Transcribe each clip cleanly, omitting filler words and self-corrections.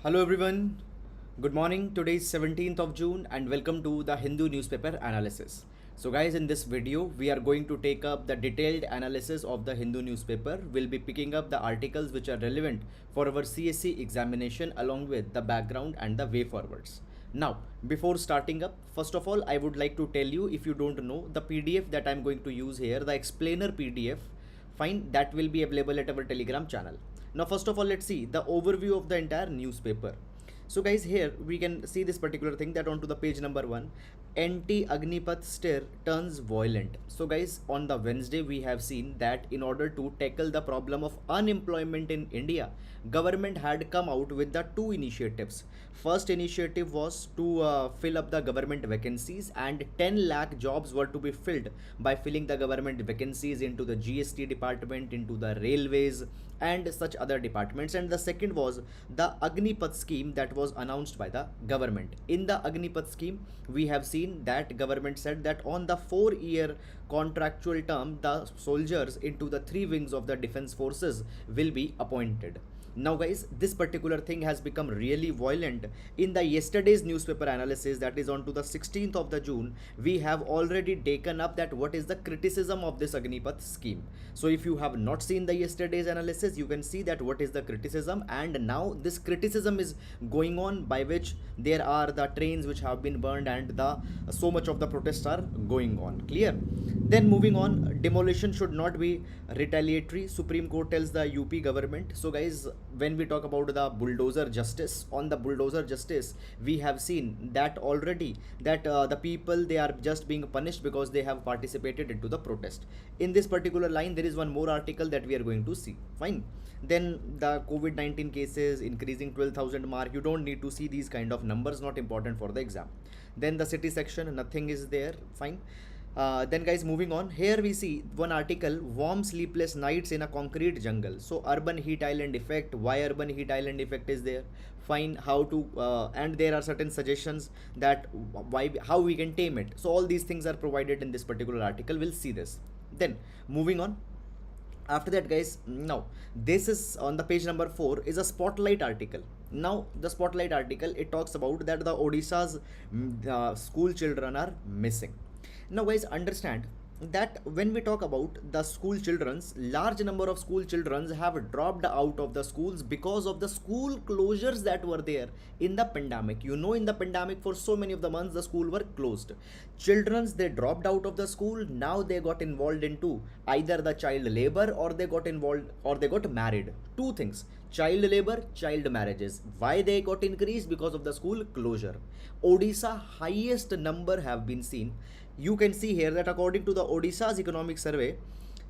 Hello everyone. Good morning. Today is 17th of June and welcome to the Hindu newspaper analysis. So guys, in this video we are going to take up the detailed analysis of the Hindu newspaper. We'll be picking up the articles which are relevant for our CSE examination along with the background and the way forwards. Now, before starting up, first of all, I would like to tell you, if you don't know, the PDF that I'm going to use here, the explainer PDF, fine, that will be available at our Telegram channel. Now, first of all, let's see the overview of the entire newspaper. So guys, here we can see this particular thing, that onto the page number 1, anti-Agnipath stir turns violent. So guys, on the Wednesday we have seen that in order to tackle the problem of unemployment in India, government had come out with the two initiatives. First initiative was to fill up the government vacancies, and 10 lakh jobs were to be filled by filling the government vacancies into the GST department, into the railways and such other departments. And the second was the Agnipath scheme that was announced by the government. In the Agnipath scheme, we have seen that government said that on the 4-year contractual term, the soldiers into the 3 wings of the defense forces will be appointed. Now guys, this particular thing has become really violent. In the yesterday's newspaper analysis, that is on to the 16th of the June, we have already taken up that what is the criticism of this Agnipath scheme. So if you have not seen the yesterday's analysis, you can see that what is the criticism, and now this criticism is going on, by which there are the trains which have been burned and the so much of the protests are going on. Clear? Then moving on, demolition should not be retaliatory, Supreme Court tells the UP government. So guys, when we talk about the bulldozer justice, on the bulldozer justice, we have seen that already that the people, they are just being punished because they have participated into the protest. In this particular line, there is one more article that we are going to see. Fine. Then the COVID-19 cases increasing 12,000 mark. You don't need to see these kind of numbers, not important for the exam. Then the city section, nothing is there. Fine. Then guys, moving on, here we see one article, warm sleepless nights in a concrete jungle. So urban heat island effect, why urban heat island effect is there, fine, how to and there are certain suggestions that how we can tame it. So all these things are provided in this particular article. We'll see this. Then moving on, after that guys, now this is on the page number 4 is a spotlight article. Now the spotlight article, it talks about that the Odisha's school children are missing. Now guys, understand that when we talk about the school children's, large number of school children's have dropped out of the schools because of the school closures that were there in the pandemic. You know, in the pandemic, for so many of the months the school were closed. Children's, they dropped out of the school. Now they got involved into either the child labor, or they got involved, or they got married. Two things: child labor, child marriages. Why they got increased? Because of the school closure. Odisha, highest number have been seen. You can see here that according to the Odisha's economic survey,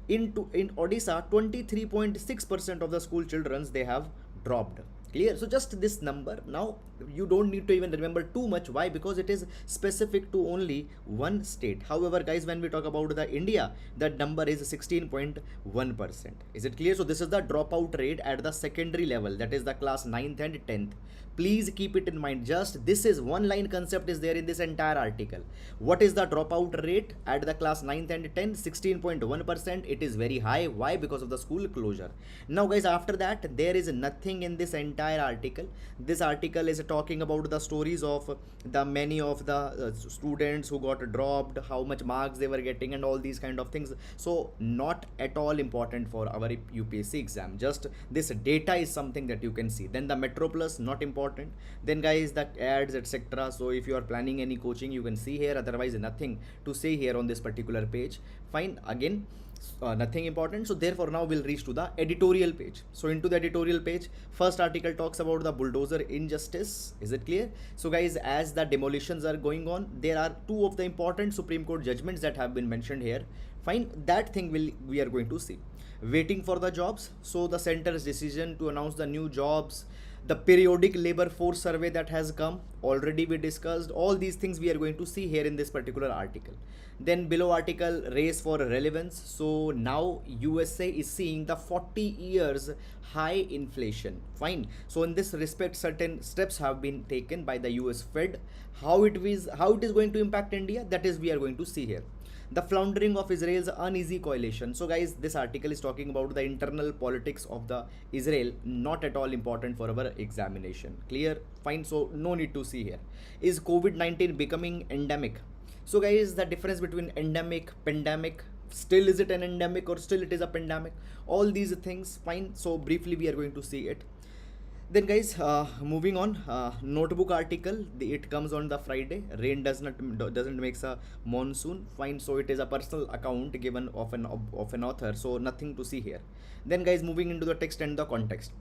in Odisha, 23.6% of the school children, they have dropped. Clear? So just this number, now you don't need to even remember too much. Why? Because it is specific to only one state. However guys, when we talk about the India, that number is 16.1%. Is it clear? So this is the dropout rate at the secondary level, that is the class 9th and 10th. Please keep it in mind. Just this is one line concept is there in this entire article. What is the dropout rate at the class 9th and 10th? 16.1%. It is very high. Why? Because of the school closure. Now guys, after that, there is nothing in this entire article. This article is talking about the stories of the many of the students who got dropped, how much marks they were getting, and all these kind of things. So not at all important for our UPSC exam. Just this data is something that you can see. Then the Metro Plus, not important. Then guys, the ads, etc. So if you are planning any coaching, you can see here. Otherwise, nothing to say here on this particular page. Fine. Again, nothing important. So therefore now we'll reach to the editorial page. So into the editorial page, first article talks about the bulldozer injustice. Is it clear? So guys, as the demolitions are going on, there are two of the important Supreme Court judgments that have been mentioned here. Fine, that thing we are going to see. Waiting for the jobs. So the center's decision to announce the new jobs, the periodic labor force survey that has come, already we discussed. All these things we are going to see here in this particular article. Then below article, race for relevance. So now USA is seeing the 40 years high inflation. Fine. So in this respect, certain steps have been taken by the US Fed. How it is going to impact India, that is we are going to see here. The floundering of Israel's uneasy coalition. So guys, this article is talking about the internal politics of the Israel, not at all important for our examination. Clear? Fine. So no need to see here. Is COVID-19 becoming endemic? So guys, the difference between endemic, pandemic, still is it an endemic or still it is a pandemic? All these things, fine. So briefly we are going to see it. Then guys, moving on, notebook article, it comes on the Friday. Rain doesn't makes a monsoon. Fine, so it is a personal account given of an author, so nothing to see here. Then guys, moving into the text and the context.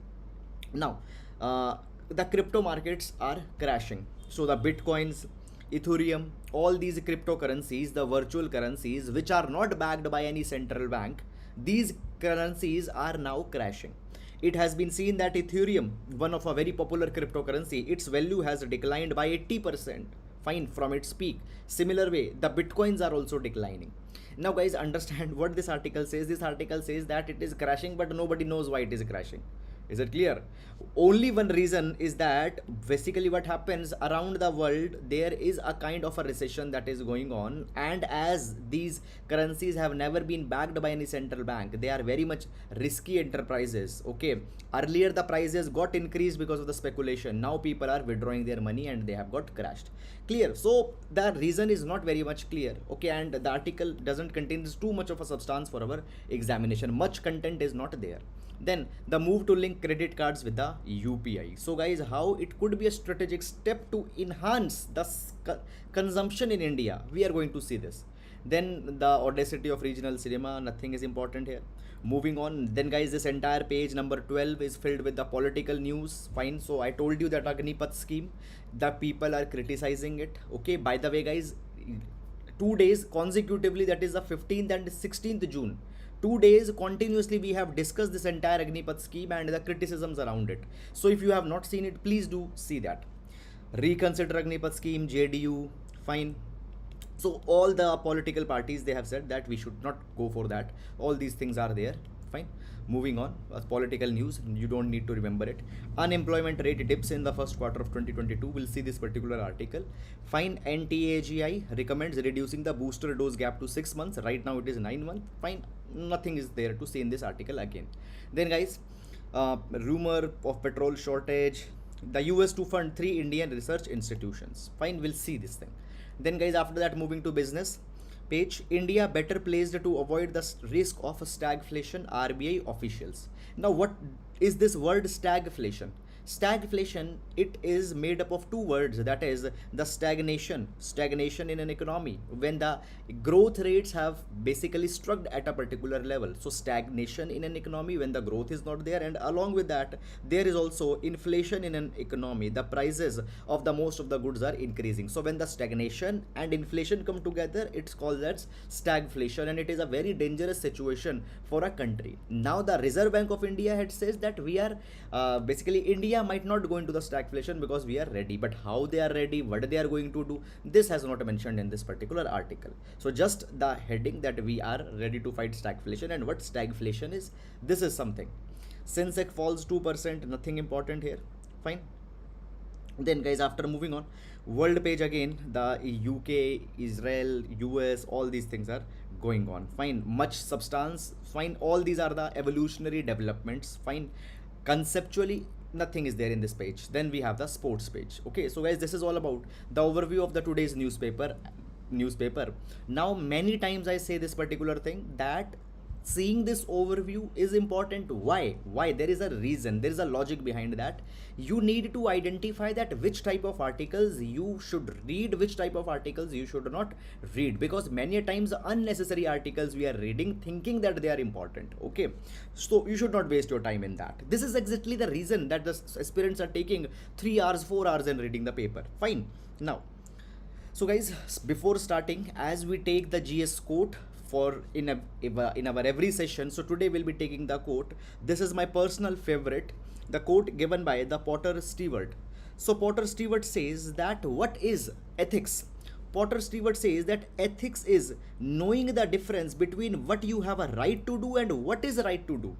Now, the crypto markets are crashing. So the bitcoins, Ethereum, all these cryptocurrencies, the virtual currencies which are not backed by any central bank, these currencies are now crashing. It has been seen that Ethereum, one of a very popular cryptocurrency, its value has declined by 80%, fine, from its peak. Similar way, the bitcoins are also declining. Now guys, understand what this article says. This article says that it is crashing, but nobody knows why it is crashing. Is it clear? Only one reason is that basically what happens around the world, there is a kind of a recession that is going on, and as these currencies have never been backed by any central bank, they are very much risky enterprises. Okay, earlier the prices got increased because of the speculation. Now people are withdrawing their money and they have got crashed. Clear? So the reason is not very much clear. Okay, and the article doesn't contain too much of a substance for our examination. Much content is not there. Then the move to link credit cards with the UPI. So guys, how it could be a strategic step to enhance the consumption in India. We are going to see this. Then the audacity of regional cinema, nothing is important here. Moving on, then guys, this entire page number 12 is filled with the political news. Fine. So I told you that Agnipath scheme, the people are criticizing it. Okay, by the way guys, 2 days consecutively, that is the 15th and 16th June, 2 days continuously we have discussed this entire Agnipath scheme and the criticisms around it. So if you have not seen it, please do see that. Reconsider Agnipath scheme, JDU, fine. So all the political parties, they have said that we should not go for that. All these things are there. Fine. Moving on, political news, you don't need to remember it. Unemployment rate dips in the first quarter of 2022. We'll see this particular article. Fine. NTAGI recommends reducing the booster dose gap to 6 months. Right now it is 9 months. Fine. Nothing is there to say in this article again. Then guys, rumor of petrol shortage, the US to fund 3 Indian research institutions. Fine, we'll see this thing. Then guys, after that, moving to business page, India better placed to avoid the risk of stagflation, RBI officials. Now what is this word stagflation? Stagflation, it is made up of two words, that is the stagnation in an economy, when the growth rates have basically struck at a particular level. So stagnation in an economy when the growth is not there, and along with that there is also inflation in an economy, the prices of the most of the goods are increasing. So when the stagnation and inflation come together, it's called as stagflation, and it is a very dangerous situation for a country. Now the Reserve Bank of India had says that we are basically India might not go into the stagflation because we are ready, but how they are ready, what they are going to do, this has not mentioned in this particular article. So just the heading that we are ready to fight stagflation, and what stagflation is, this is something. Sensex falls 2%, nothing important here. Fine. Then guys, after moving on, world page again, the UK, Israel, US, all these things are going on. Fine, much substance. Fine, all these are the evolutionary developments. Fine, conceptually nothing is there in this page. Then we have the sports page. Okay, so guys, this is all about the overview of the today's newspaper. Now many times I say this particular thing, that seeing this overview is important. Why? There is a reason, there is a logic behind that. You need to identify that which type of articles you should read, which type of articles you should not read, because many times unnecessary articles we are reading thinking that they are important. Okay, so you should not waste your time in that. This is exactly the reason that the aspirants are taking 3 hours, 4 hours in reading the paper. Fine. Now, so guys, before starting, as we take the GS quote for in our every session, so today we'll be taking the quote. This is my personal favorite, the quote given by the Potter Stewart. So Potter Stewart says that what is ethics? Potter Stewart says that ethics is knowing the difference between what you have a right to do and what is right to do.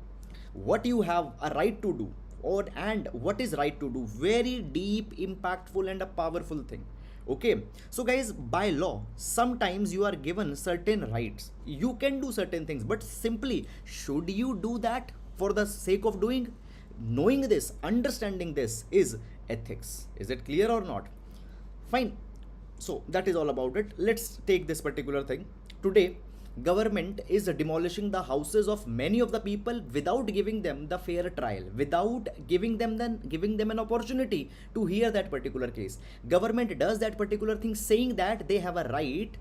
What you have a right to do, or and what is right to do. Very deep, impactful and a powerful thing. Okay, so guys, by law, sometimes you are given certain rights. You can do certain things, but simply, should you do that for the sake of doing? Knowing this, understanding this is ethics. Is it clear or not? Fine. So that is all about it. Let's take this particular thing. Today, government is demolishing the houses of many of the people without giving them the fair trial, without giving them an opportunity to hear that particular case. Government does that particular thing saying that they have a right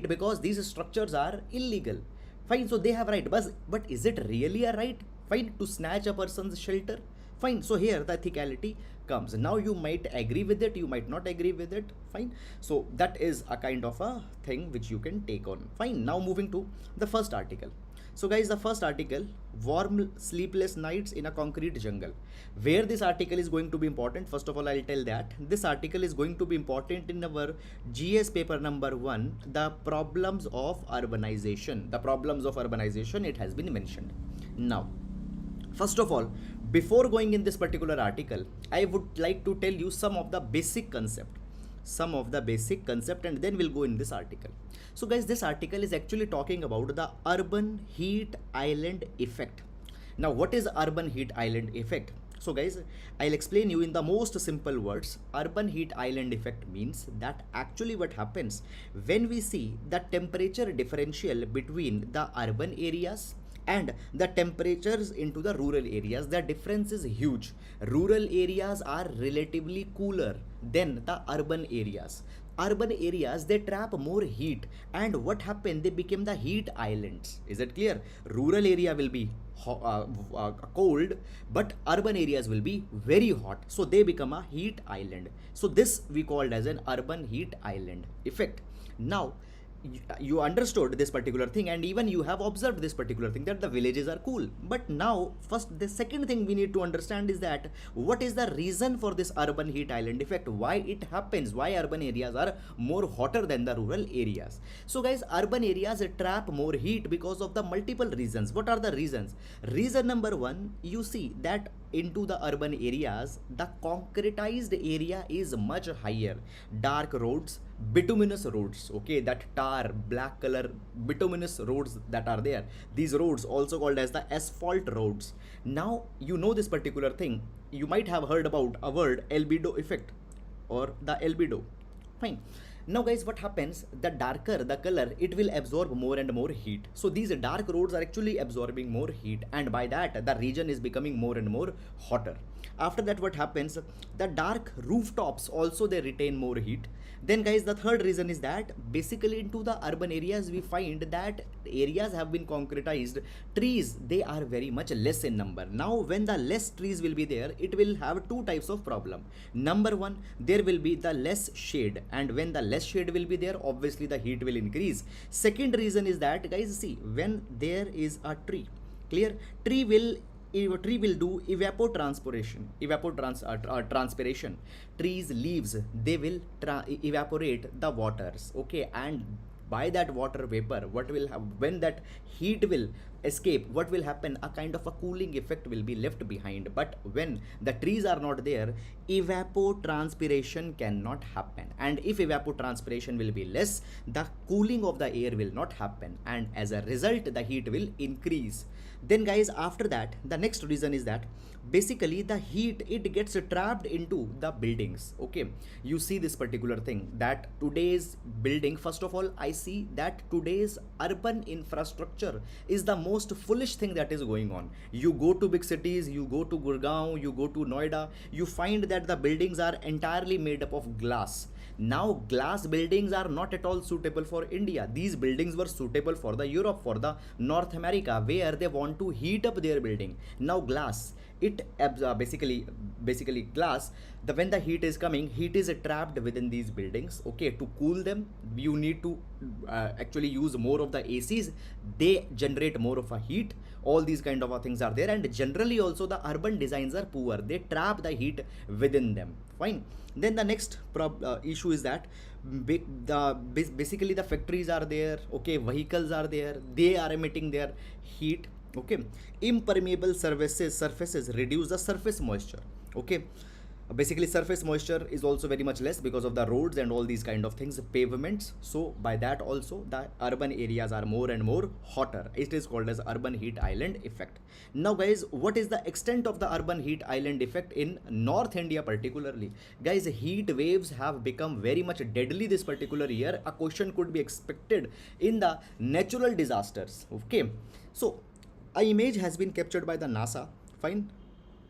because these structures are illegal. Fine, so they have right, but is it really a right? Fine, to snatch a person's shelter? Fine, so here the ethicality comes. Now you might agree with it, you might not agree with it. Fine, so that is a kind of a thing which you can take on. Fine, now moving to the first article. So guys, the first article, warm sleepless nights in a concrete jungle. Where this article is going to be important, first of all I'll tell that this article is going to be important in our GS paper number 1, the problems of urbanization. The problems of urbanization, it has been mentioned. Now, first of all, before going in this particular article, I would like to tell you some of the basic concept, and then we'll go in this article. So guys, this article is actually talking about the urban heat island effect. Now, what is urban heat island effect? So guys, I'll explain you in the most simple words. Urban heat island effect means that actually what happens when we see the temperature differential between the urban areas and the temperatures into the rural areas, the difference is huge. Rural areas are relatively cooler than the urban areas. Urban areas, they trap more heat, and what happened, they became the heat islands. Is it clear? Rural area will be cold, but urban areas will be very hot, so they become a heat island. So this we called as an urban heat island effect. Now you understood this particular thing, and even you have observed this particular thing, that the villages are cool. But now, first, the second thing we need to understand is that what is the reason for this urban heat island effect? Why it happens? Why urban areas are more hotter than the rural areas? So guys, urban areas trap more heat because of the multiple reasons. What are the reasons? Reason number 1, you see that into the urban areas, the concretized area is much higher. Dark roads, bituminous roads, okay, that tar black color bituminous roads that are there, these roads also called as the asphalt roads. Now you know this particular thing, you might have heard about a word, albedo effect or the albedo. Fine. Now guys, what happens, the darker the color, it will absorb more and more heat. So these dark roads are actually absorbing more heat, and by that the region is becoming more and more hotter. After that, what happens, the dark rooftops also, they retain more heat. Then guys, the third reason is that basically into the urban areas we find that areas have been concretized, trees, they are very much less in number. Now when the less trees will be there, it will have two types of problem. Number 1, there will be the less shade, and when the less shade will be there, obviously the heat will increase. Second reason is that guys, see, when there is a tree, clear, tree will do evapotranspiration. Trees leaves, they will evaporate the waters, okay, and by that water vapor, what will happen when that heat will escape, what will happen, a kind of a cooling effect will be left behind. But when the trees are not there, evapotranspiration cannot happen, and if evapotranspiration will be less, the cooling of the air will not happen, and as a result the heat will increase. Then guys, after that, the next reason is that basically the heat, it gets trapped into the buildings. Okay, you see this particular thing, that today's building, first of all I see that today's urban infrastructure is the most foolish thing that is going on. You go to big cities, you go to Gurgaon, you go to Noida, you find that the buildings are entirely made up of glass. Now glass buildings are not at all suitable for India. These buildings were suitable for the Europe, for the North America, where they want to heat up their building. Now glass, it basically glass, when the heat is coming, heat is trapped within these buildings. Okay, to cool them, you need to actually use more of the ACs, they generate more of a heat. All these kind of things are there, and generally also the urban designs are poor, they trap the heat within them. Fine. Then the next issue is that basically the factories are there, okay, vehicles are there, they are emitting their heat. Okay, impermeable surfaces reduce the surface moisture. Okay, Basically surface moisture is also very much less because of the roads and all these kind of things, pavements. So by that also the urban areas are more and more hotter. It is called as urban heat island effect. Now guys, what is the extent of the urban heat island effect in North India particularly? Guys, heat waves have become very much deadly this particular year. A question could be expected in the natural disasters. Okay, so a image has been captured by the NASA. Fine,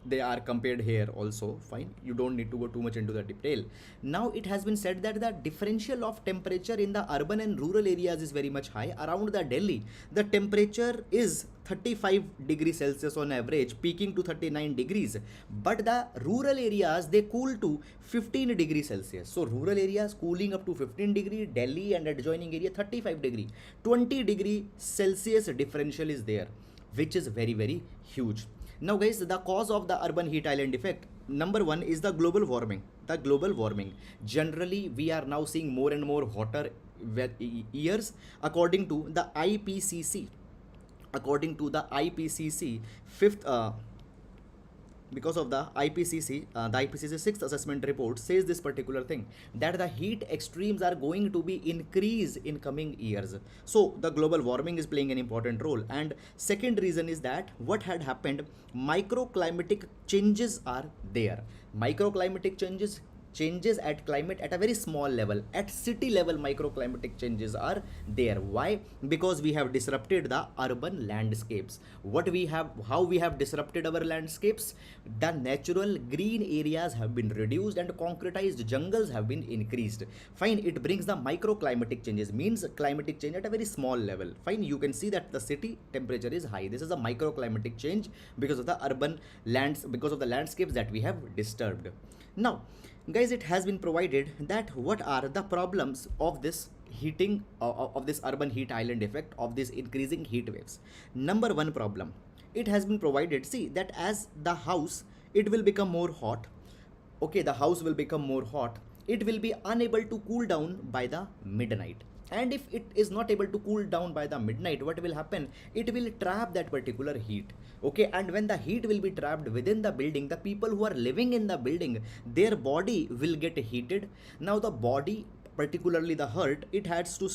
they are compared here also. Fine, you don't need to go too much into the detail. Now it has been said that the differential of temperature in the urban and rural areas is very much high. Around the Delhi, the temperature is 35 degrees Celsius on average, peaking to 39 degrees, but the rural areas they cool to 15 degrees Celsius. So rural areas cooling up to 15 degree, Delhi and adjoining area 35 degree, 20 degree Celsius differential is there, which is very very huge. Now guys, the cause of the urban heat island effect, number one is the global warming. The global warming, generally we are now seeing more and more hotter years. According to the IPCC, fifth because of the IPCC sixth assessment report says this particular thing, that the heat extremes are going to be increased in coming years. So the global warming is playing an important role. And second reason is that what had happened, microclimatic changes are there. Microclimatic changes at climate at a very small level, at city level microclimatic changes are there. Why? Because we have disrupted the urban landscapes. How we have disrupted our landscapes, the natural green areas have been reduced and concretized jungles have been increased. Fine, it brings the microclimatic changes, means climatic change at a very small level. Fine, you can see that the city temperature is high. This is a microclimatic change because of the urban lands, because of the landscapes that we have disturbed. Now guys, it has been provided that what are the problems of this heating of this urban heat island effect, of this increasing heat waves. Number one problem, it has been provided, see that as the house it will become more hot. Okay, the house will become more hot, it will be unable to cool down by the midnight. And if it is not able to cool down by the midnight, what will happen, it will trap that particular heat. Okay, and when the heat will be trapped within the building, the people who are living in the building, their body will get heated. Now the body, particularly the heart, it has to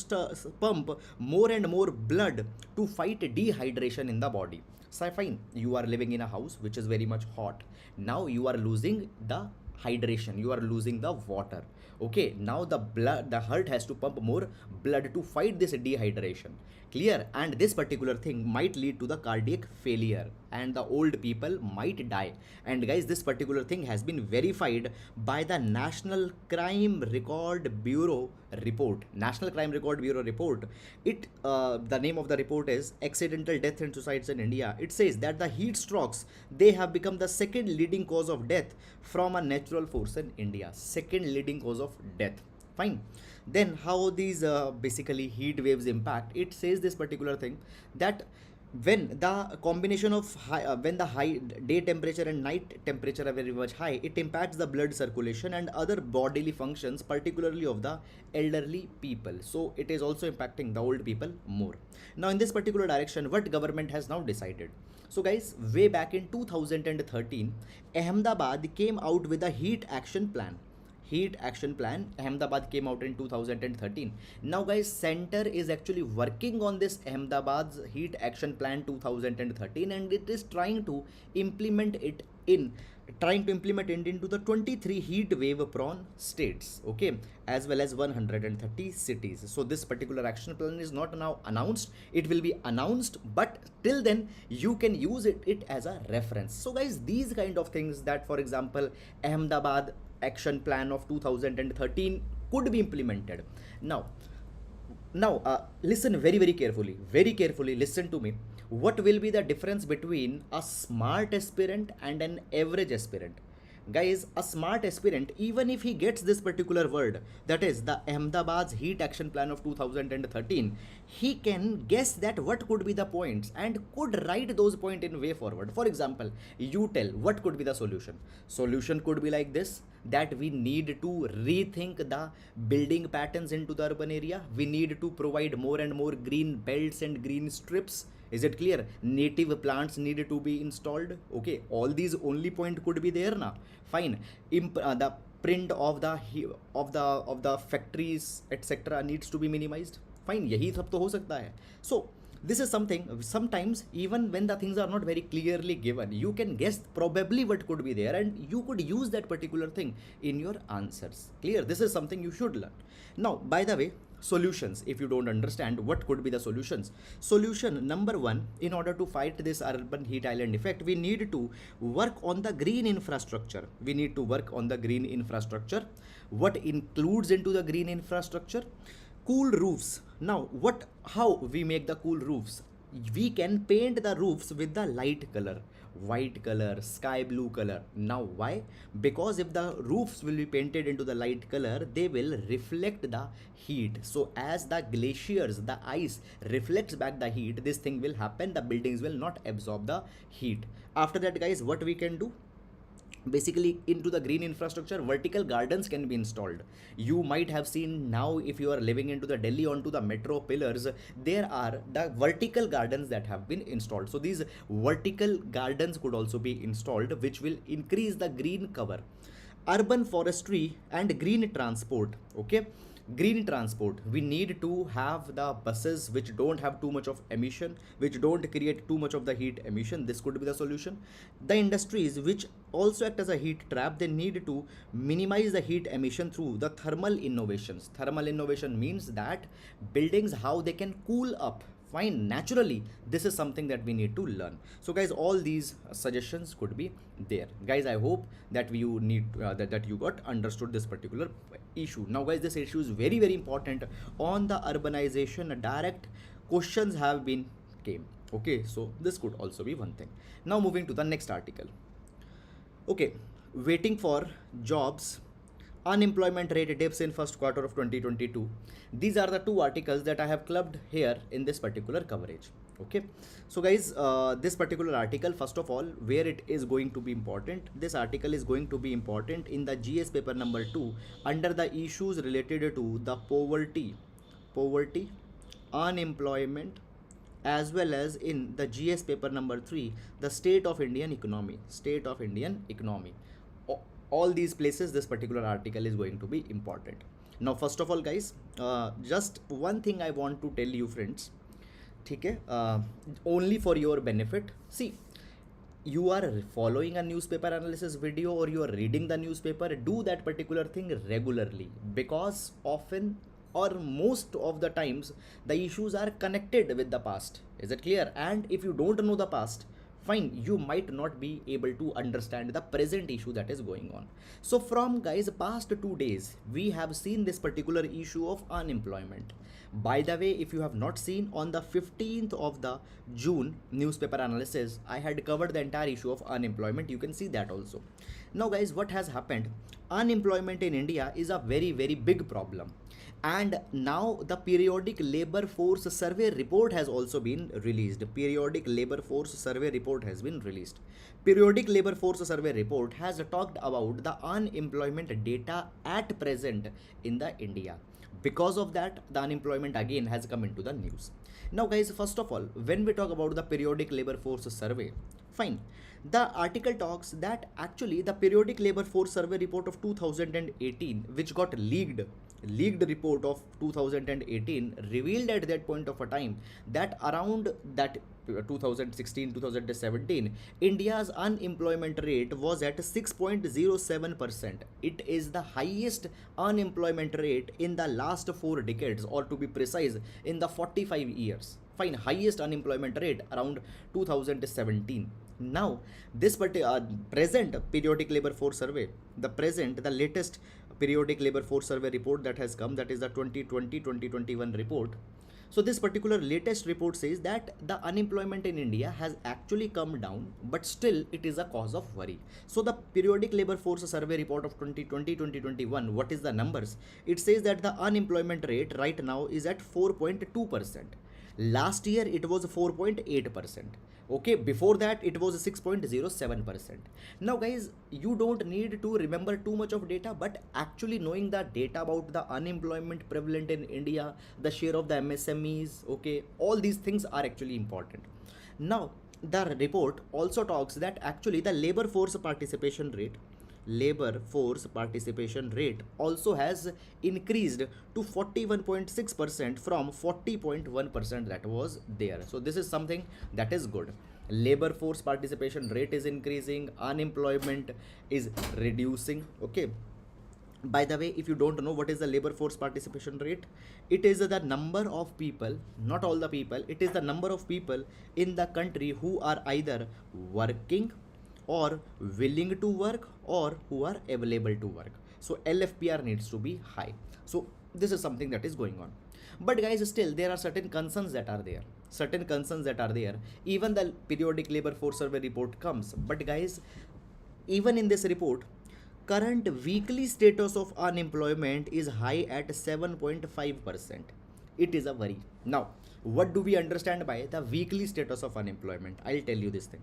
pump more and more blood to fight dehydration in the body. So fine, you are living in a house which is very much hot, now you are losing the hydration, you are losing the water. Okay, now the heart has to pump more blood to fight this dehydration. Clear? And this particular thing might lead to the cardiac failure and the old people might die. And guys, this particular thing has been verified by the National Crime Record Bureau report. It the name of the report is Accidental Death and Suicides in India. It says that the heat strokes, they have become the second leading cause of death from a natural force in India. Second leading cause of death. Fine. Then how these basically heat waves impact, it says this particular thing, that when the combination of when the high day temperature and night temperature are very much high, it impacts the blood circulation and other bodily functions, particularly of the elderly people. So it is also impacting the old people more. Now in this particular direction, what government has now decided, so guys, way back in 2013, Ahmedabad came out with a heat action plan. Ahmedabad came out in 2013. Now guys, center is actually working on this Ahmedabad's heat action plan 2013, and it is trying to implement it into the 23 heat wave prone states, okay, as well as 130 cities. So this particular action plan is not now announced, it will be announced, but till then you can use it as a reference. So guys, these kind of things, that for example Ahmedabad action plan of 2013 could be implemented. Now listen very carefully, listen to me. What will be the difference between a smart aspirant and an average aspirant? Guys, a smart aspirant, even if he gets this particular word, that is the Ahmedabad's heat action plan of 2013, he can guess that what could be the points and could write those points in way forward. For example, you tell what could be the solution could be like this, that we need to rethink the building patterns into the urban area, we need to provide more and more green belts and green strips Is it clear? Native plants need to be installed. Okay, all these only point could be there now. Fine. The print of the factories etc needs to be minimized. Fine, यही सब तो हो सकता है. So this is something, sometimes even when the things are not very clearly given, you can guess probably what could be there and you could use that particular thing in your answers. Clear? This is something you should learn. Now, by the way, solutions, if you don't understand what could be the solutions. Solution number one, in order to fight this urban heat island effect, we need to work on the green infrastructure. We need to work on the green infrastructure. What includes into the green infrastructure? Cool roofs. Now how we make the cool roofs? We can paint the roofs with the light color, white color, sky blue color. Now why? Because if the roofs will be painted into the light color, they will reflect the heat. So as the glaciers, the ice reflects back the heat, this thing will happen, the buildings will not absorb the heat. After that, guys, what we can do? Basically, into the green infrastructure, vertical gardens can be installed. You might have seen now, if you are living into the Delhi, onto the metro pillars, there are the vertical gardens that have been installed. So these vertical gardens could also be installed, which will increase the green cover. Urban forestry and green transport. Okay, green transport, we need to have the buses which don't have too much of emission, which don't create too much of the heat emission. This could be the solution. The industries which also act as a heat trap, they need to minimize the heat emission through the thermal innovations. Thermal innovation means that buildings, how they can cool up, fine, naturally. This is something that we need to learn. So guys, all these suggestions could be there. Guys, I hope that you need that you got understood this particular issue. Now guys, this issue is very very important. On the urbanization, direct questions have been came. Okay, so this could also be one thing. Now moving to the next article. Okay, waiting for jobs, unemployment rate dips in first quarter of 2022. These are the two articles that I have clubbed here in this particular coverage. Okay, so guys, this particular article, first of all, where it is going to be important, this article is going to be important in the GS paper number 2 under the issues related to the poverty, unemployment, as well as in the GS paper number 3, the state of Indian economy, all these places this particular article is going to be important. Now first of all, guys, just one thing I want to tell you, friends, okay, only for your benefit. See, you are following a newspaper analysis video or you are reading the newspaper, do that particular thing regularly, because often or most of the times the issues are connected with the past. Is it clear? And if you don't know the past, fine, you might not be able to understand the present issue that is going on. So from, guys, past 2 days we have seen this particular issue of unemployment. By the way, if you have not seen, on the 15th of the June newspaper analysis, I had covered the entire issue of unemployment. You can see that also. Now guys, what has happened? Unemployment in India is a very very big problem. And now the periodic labor force survey report has also been released. Periodic labor force survey report has been released. Periodic labor force survey report has talked about the unemployment data at present in the India. Because of that, the unemployment again has come into the news. Now guys, first of all, when we talk about the periodic labor force survey, fine, the article talks that actually the periodic labor force survey report of 2018, which got leaked report of 2018, revealed at that point of a time that around that 2016-2017, India's unemployment rate was at 6.07%. It is the highest unemployment rate in the last 4 decades, or to be precise, in the 45 years. Fine, highest unemployment rate around 2017. Now this present periodic labor force survey, the latest periodic labor force survey report that has come, that is the 2020-2021 report. So this particular latest report says that the unemployment in India has actually come down, but still it is a cause of worry. So the periodic labor force survey report of 2020-2021, what is the numbers? It says that the unemployment rate right now is at 4.2%. Last year it was 4.8%. Okay, before that it was 6.07%. Now guys, you don't need to remember too much of data, but actually knowing the data about the unemployment prevalent in India, the share of the MSMEs, okay, all these things are actually important. Now, the report also talks that actually the labor force participation rate also has increased to 41.6% from 40.1% that was there. So this is something that is good. Labor force participation rate is increasing, unemployment is reducing. Okay, by the way, if you don't know what is the labor force participation rate, it is the number of people, not all the people, it is the number of people in the country who are either working or willing to work or who are available to work. So LFPR needs to be high. So this is something that is going on. But guys, still there are certain concerns that are there. Even the periodic labor force survey report comes, but guys, even in this report, current weekly status of unemployment is high at 7.5%. It is a worry. Now, what do we understand by the weekly status of unemployment? I'll tell you this thing.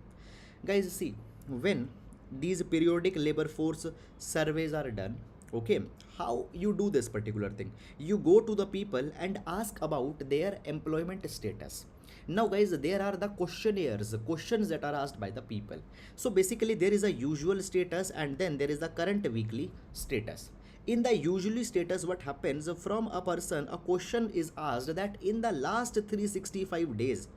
Guys, see, when these periodic labor force surveys are done, okay, how you do this particular thing? You go to the people and ask about their employment status. Now guys, there are the questions that are asked by the people. So basically there is a usual status and then there is the current weekly status. In the usually status, what happens, from a person a question is asked that in the last 365 days,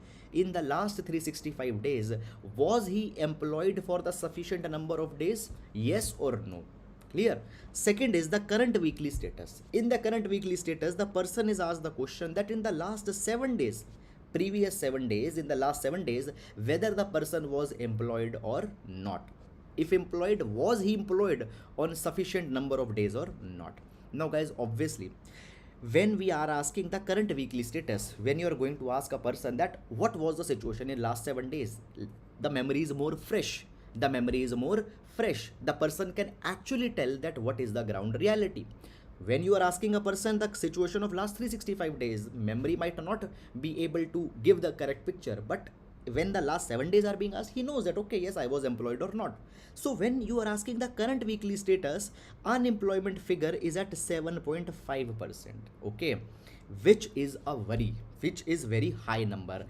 was he employed for the sufficient number of days, yes or no? Clear. Second is the current weekly status. In the current weekly status, the person is asked the question that in the last 7 days, previous 7 days, in the last 7 days, whether the person was employed or not. If employed, was he employed on sufficient number of days or not? Now guys, obviously, when we are asking the current weekly status, when you are going to ask a person that what was the situation in last 7 days, the memory is more fresh. The person can actually tell that what is the ground reality. When you are asking a person the situation of last 365 days, memory might not be able to give the correct picture, but when the last 7 days are being asked, he knows that okay, yes, I was employed or not. So when you are asking the current weekly status, unemployment figure is at 7.5%, okay, which is a worry, which is very high number.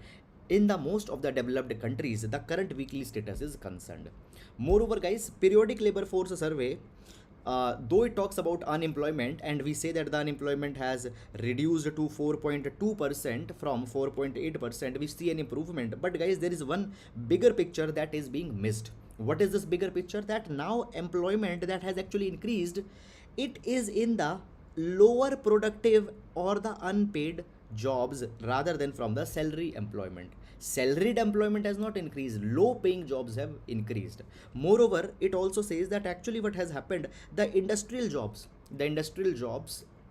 In the most of the developed countries, the current weekly status is concerned. Moreover guys, periodic labor force survey, though it talks about unemployment and we say that the unemployment has reduced to 4.2% from 4.8%, we see an improvement. But guys, there is one bigger picture that is being missed. What is this bigger picture? That now employment that has actually increased, it is in the lower productive or the unpaid jobs rather than from the salary employment. Salaried employment has not increased, low paying jobs have increased. Moreover, it also says that actually what has happened, the industrial jobs,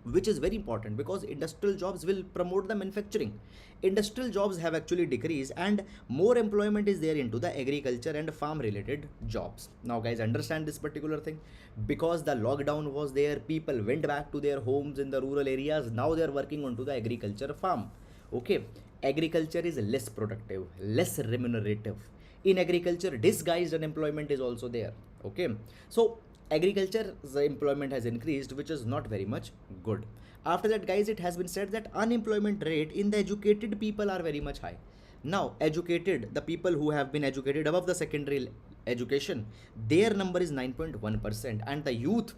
which is very important because industrial jobs will promote the manufacturing. Industrial jobs have actually decreased and more employment is there into the agriculture and farm related jobs. Now guys, understand this particular thing. Because the lockdown was there, people went back to their homes in the rural areas. Now they are working onto the agriculture farm. Okay, agriculture is less productive, less remunerative. In agriculture, disguised unemployment is also there. Okay, so agriculture, the employment has increased, which is not very much good. After that guys, it has been said that unemployment rate in the educated people are very much high. Now educated, the people who have been educated above the secondary education, their number is 9.1%, and the youth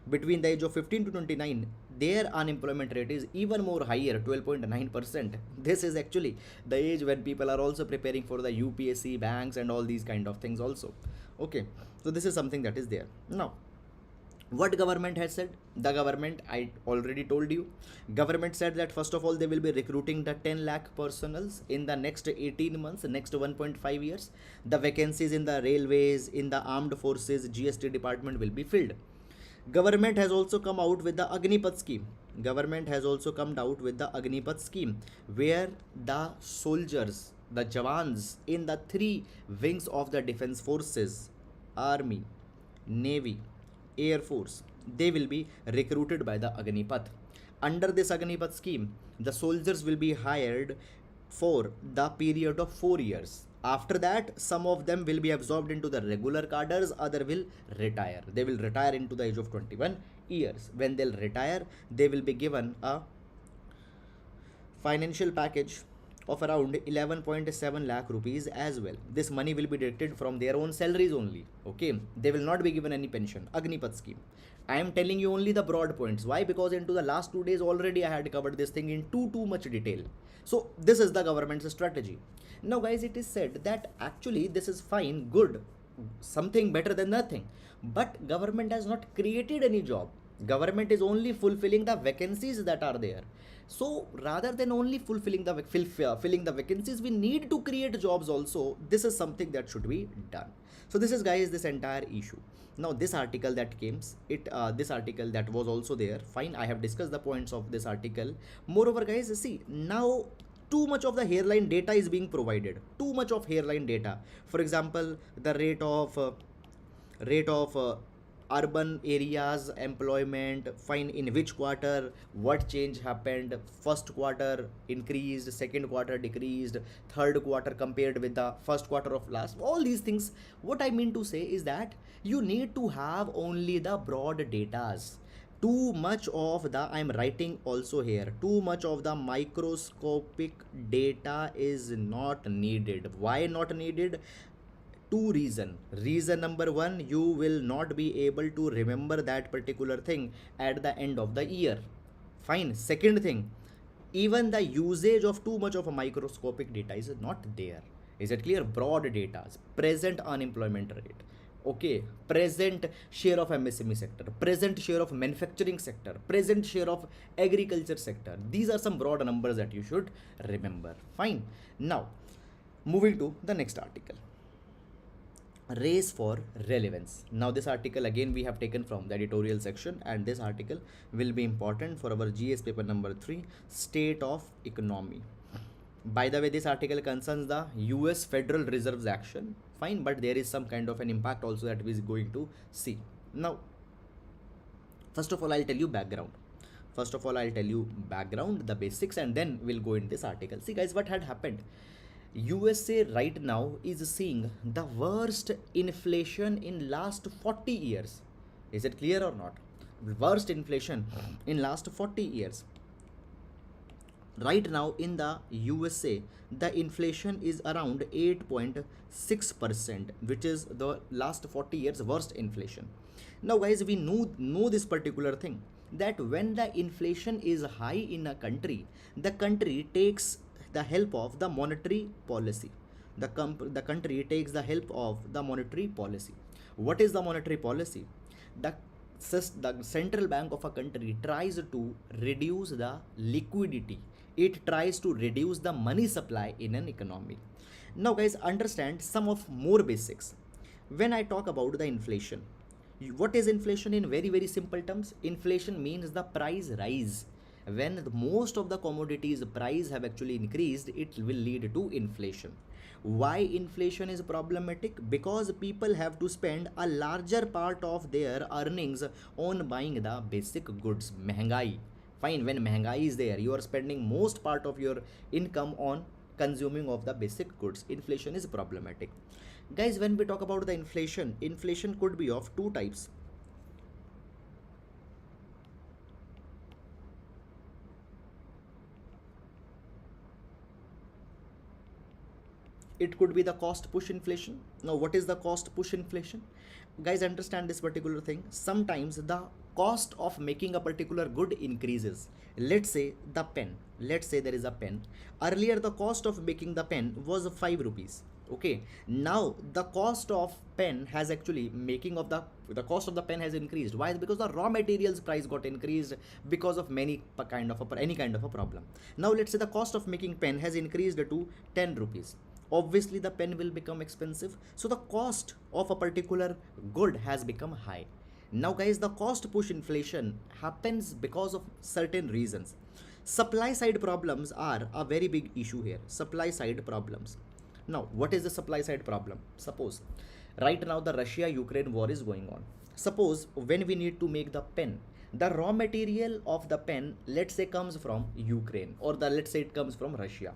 between the age of 15 to 29, their unemployment rate is even more higher, 12.9%. This is actually the age when people are also preparing for the UPSC, banks and all these kind of things also. Okay, so this is something that is there. Now what government has said? The government, I already told you, government said that first of all they will be recruiting the 10 lakh personals in the next 18 months, next 1.5 years. The vacancies in the railways, in the armed forces, GST department will be filled. Government has also come out with the Agnipath scheme. Where the soldiers, the jawans in the 3 wings of the defense forces, army, navy, air force, they will be recruited by the Agnipath. Under this Agnipath scheme, the soldiers will be hired for the period of 4 years. After that, some of them will be absorbed into the regular cadres, other will retire. They will retire into the age of 21 years. When they'll retire, they will be given a financial package of around 11.7 lakh rupees as well. This money will be deducted from their own salaries only. Okay, they will not be given any pension. Agnipat scheme. I am telling you only the broad points. Why? Because into the last 2 days already I had covered this thing in too much detail. So this is the government's strategy. Now guys, it is said that actually this is fine, good, something better than nothing. But government has not created any job. Government is only fulfilling the vacancies that are there. So rather than only fulfilling the filling the vacancies, we need to create jobs also. This is something that should be done. So this is guys this entire issue. Now this article that came, this article that was also there. Fine, I have discussed the points of this article. Moreover, guys, see now too much of the hairline data is being provided. Too much of hairline data. For example, the rate of urban areas employment, fine, in which quarter what change happened, first quarter increased, second quarter decreased, third quarter compared with the first quarter of last, all these things. What I mean to say is that you need to have only the broad datas. Too much of the, I'm writing also here, too much of the microscopic data is not needed. Why not needed? Two reason number one, you will not be able to remember that particular thing at the end of the year. Fine. Second thing, even the usage of too much of a microscopic data is not there. Is it clear? Broad data, present unemployment rate, okay, present share of MSME sector, present share of manufacturing sector, present share of agriculture sector. These are some broad numbers that you should remember. Fine. Now moving to the next article, race for relevance. Now this article again we have taken from the editorial section, and this article will be important for our GS paper number 3, state of economy. By the way, this article concerns the US Federal Reserve's action. Fine, but there is some kind of an impact also that we is going to see. Now first of all I'll tell you background. The basics, and then we'll go in this article. See guys, what had happened, USA right now is seeing the worst inflation in last 40 years. Is it clear or not? Worst inflation in last 40 years. Right now in the USA, the inflation is around 8.6%, which is the last 40 years worst inflation. Now guys, we know this particular thing, that when the inflation is high in a country, the country takes the help of the monetary policy. The country takes the help of the monetary policy. What is the monetary policy? The central bank of a country tries to reduce the liquidity. It tries to reduce the money supply in an economy. Now guys, understand some of more basics. When I talk about the inflation, what is inflation in very simple terms? Inflation means the price rise. When most of the commodities price have actually increased, it will lead to inflation. Why inflation is problematic? Because people have to spend a larger part of their earnings on buying the basic goods. Mehengai. Fine, when mehengai is there, you are spending most part of your income on consuming of the basic goods. Inflation is problematic. Guys, when we talk about the inflation could be of two types. It could be the cost push inflation. Now what is the cost push inflation? Guys, understand this particular thing. Sometimes the cost of making a particular good increases. Let's say the pen, let's say there is a pen. Earlier the cost of making the pen was 5 rupees. Okay, now the cost of pen has actually making of the cost of the pen has increased. Why? Because the raw materials price got increased because of any kind of a problem. Now let's say the cost of making pen has increased to 10 rupees. Obviously the pen will become expensive, so the cost of a particular good has become high. Now guys, the cost push inflation happens because of certain reasons. Supply side problems are a very big issue here. Supply side problems. Now what is the supply side problem? Suppose right now the Russia Ukraine war is going on. Suppose when we need to make the pen, the raw material of the pen, let's say, comes from Ukraine, or let's say it comes from Russia.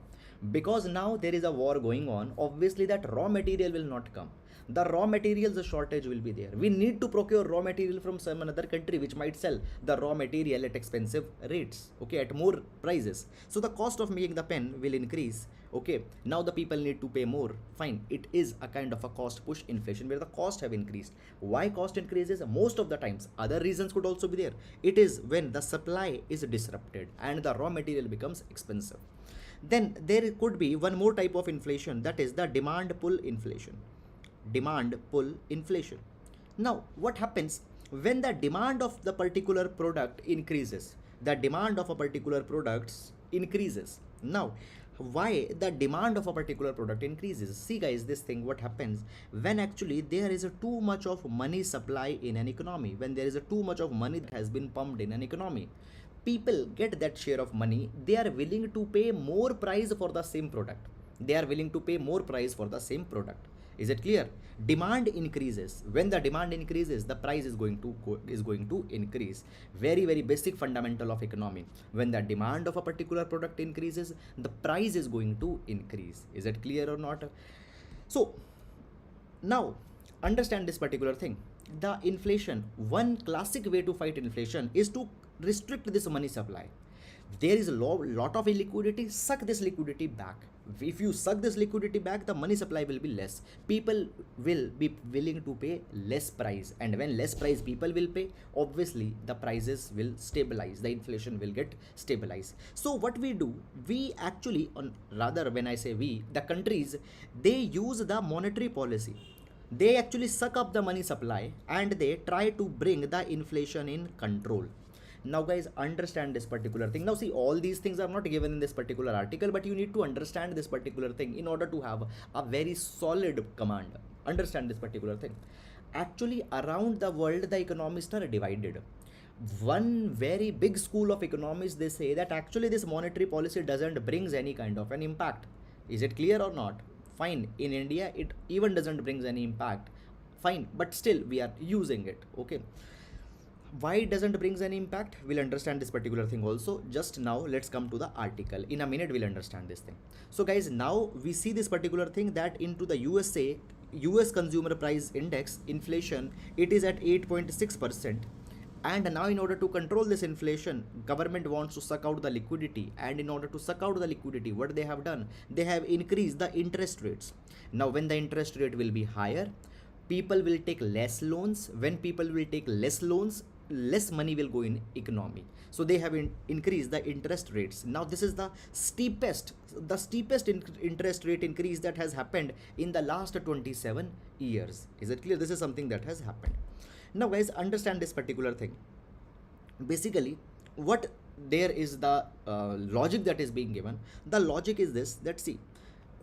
Because now there is a war going on, obviously that raw material will not come. the raw materials shortage will be there. We need to procure raw material from some another country which might sell the raw material at expensive rates, okay, at more prices. So the cost of making the pen will increase. Okay, now the people need to pay more. Fine, it is a kind of a cost push inflation where the cost have increased. Why cost increases? Most of the times other reasons could also be there. It is when the supply is disrupted and the raw material becomes expensive. Then there could be one more type of inflation, that is the demand pull inflation. Demand pull inflation. Now what happens when the demand of the particular product increases? The demand of a particular product increases. Now why the demand of a particular product increases? See guys, this thing what happens when actually there is a too much of money supply in an economy, when there is a too much of money that has been pumped in an economy, people get that share of money, they are willing to pay more price for the same product. They are willing to pay more price for the same product. Is it clear? Demand increases. When the demand increases, the price is going to increase. Very basic fundamental of economy. When the demand of a particular product increases, the price is going to increase. Is it clear or not? So now understand this particular thing. The inflation, one classic way to fight inflation is to restrict this money supply. There is a lot of illiquidity, suck this liquidity back. If you suck this liquidity back, the money supply will be less. People will be willing to pay less price, and when less price people will pay, obviously the prices will stabilize, the inflation will get stabilized. So what we do, we actually, rather when I say we, the countries, they use the monetary policy. They actually suck up the money supply and they try to bring the inflation in control. Now guys, understand this particular thing. Now see, all these things are not given in this particular article, but you need to understand this particular thing in order to have a very solid command. Understand this particular thing. Actually around the world, the economists are divided. One very big school of economists, they say that actually this monetary policy doesn't brings any kind of an impact. Is it clear or not? Fine, in India it even doesn't brings any impact. Fine, but still we are using it. Okay, why it doesn't brings any impact, we'll understand this particular thing also. Just now let's come to the article. In a minute we'll understand this thing. So guys, now we see this particular thing that into the USA, US consumer price index inflation, it is at 8.6%. And now in order to control this inflation, government wants to suck out the liquidity, and in order to suck out the liquidity, what they have done, they have increased the interest rates. Now when the interest rate will be higher, people will take less loans. When people will take less loans, less money will go in economy. So they have increased the interest rates. Now this is the steepest interest rate increase that has happened in the last 27 years. Is it clear? This is something that has happened. Now guys, understand this particular thing. Basically what there is the logic that is being given. The logic is this, that see,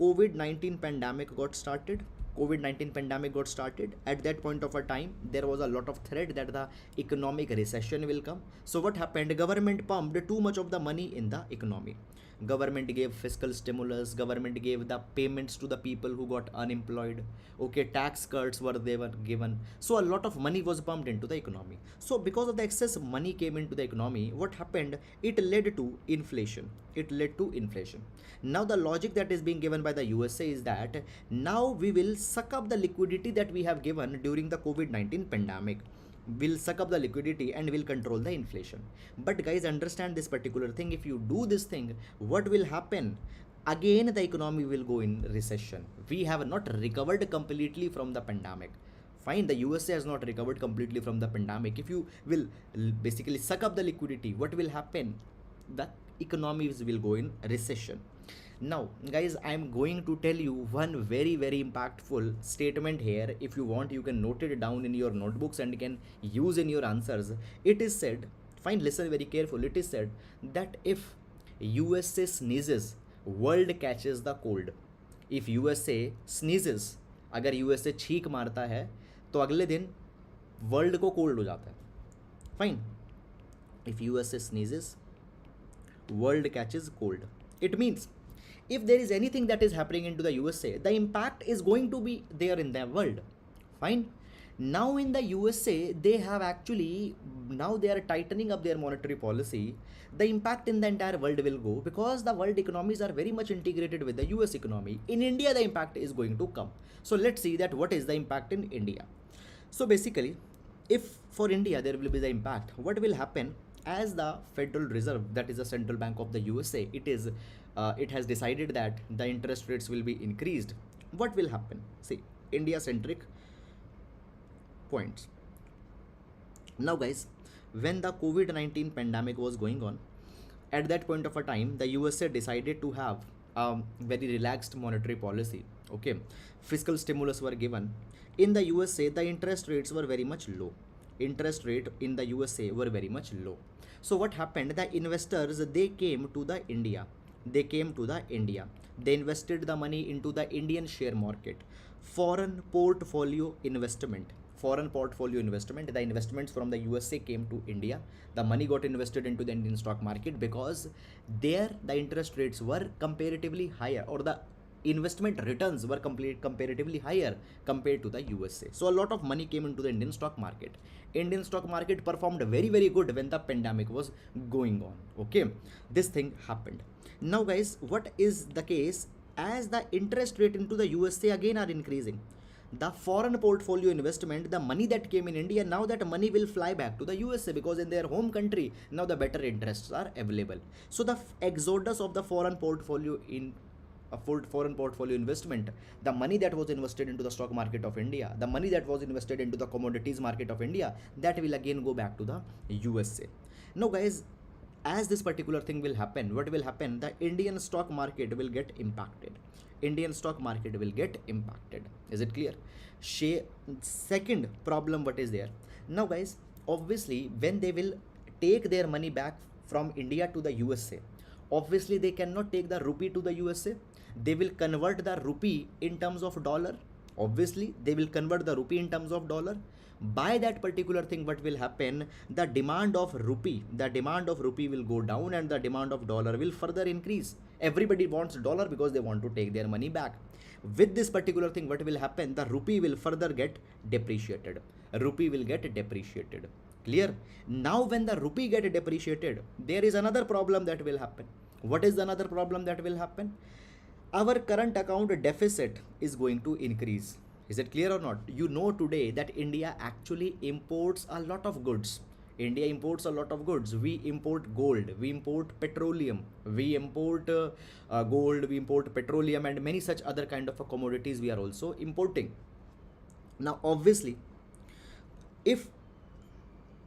COVID-19 pandemic got started. COVID-19 pandemic got started. At that point of a time, there was a lot of threat that the economic recession will come. So what happened? Government pumped too much of the money in the economy. Government gave fiscal stimulus, government gave the payments to the people who got unemployed. Okay, tax cuts they were given. So a lot of money was pumped into the economy. So because of the excess money came into the economy, what happened? It led to inflation. Now the logic that is being given by the USA is that now we will suck up the liquidity that we have given during the COVID-19 pandemic. Will suck up the liquidity and will control the inflation. But guys, understand this particular thing. If you do this thing, what will happen? Again the economy will go in recession. We have not recovered completely from the pandemic. Fine, the USA has not recovered completely from the pandemic. If you will basically suck up the liquidity, what will happen? The economies will go in recession. Now guys, I am going to tell you one very impactful statement here. If you want, you can note it down in your notebooks and you can use in your answers. It is said, fine, listen very carefully. It is said that if USA sneezes, world catches the cold. If USA sneezes, अगर USA छींक मारता है तो अगले दिन world को cold हो जाता है. Fine. If USA sneezes, world catches cold. It means if there is anything that is happening into the USA, the impact is going to be there in the world. Fine. Now in the USA, they have actually, now they are tightening up their monetary policy. The impact in the entire world will go because the world economies are very much integrated with the US economy. In India, the impact is going to come. So let's see that what is the impact in India. So basically, if for India there will be the impact, what will happen as the Federal Reserve, that is the central bank of the USA, it has decided that the interest rates will be increased. What will happen? See, India centric points. Now, guys, when the COVID-19 pandemic was going on, at that point of a time, the USA decided to have a very relaxed monetary policy. Okay, fiscal stimulus were given. In the USA, the interest rates were very much low. Interest rate in the USA were very much low. So what happened? The investors, they came to the India. They came to the India. They invested the money into the Indian share market. Foreign portfolio investment. Foreign portfolio investment. The investments from the USA came to India. The money got invested into the Indian stock market because there the interest rates were comparatively higher, or the investment returns were comparatively higher compared to the USA. So a lot of money came into the Indian stock market. Indian stock market performed very good when the pandemic was going on. Okay, this thing happened. Now, guys, what is the case? As the interest rate into the USA again are increasing, the foreign portfolio investment, the money that came in India, now that money will fly back to the USA because in their home country now the better interests are available. So the exodus of the foreign portfolio foreign portfolio investment, the money that was invested into the stock market of India, the money that was invested into the commodities market of India, that will again go back to the USA. Now, guys, as this particular thing will happen, what will happen? The Indian stock market will get impacted. Indian stock market will get impacted. Is it clear? Second problem, what is there? Now, guys, obviously, when they will take their money back from India to the USA, obviously they cannot take the rupee to the USA. They will convert the rupee in terms of dollar. Obviously, they will convert the rupee in terms of dollar. By that particular thing, what will happen? The demand of rupee will go down and the demand of dollar will further increase. Everybody wants dollar because they want to take their money back. With this particular thing, what will happen? The rupee will further get depreciated. Rupee will get depreciated. Clear? Now, when the rupee get depreciated, there is another problem that will happen. What is another problem that will happen? Our current account deficit is going to increase. Is it clear or not? You know today that India actually imports a lot of goods. India imports a lot of goods. We import gold, we import petroleum, we import gold, we import petroleum, and many such other kind of commodities we are also importing. Now, obviously, if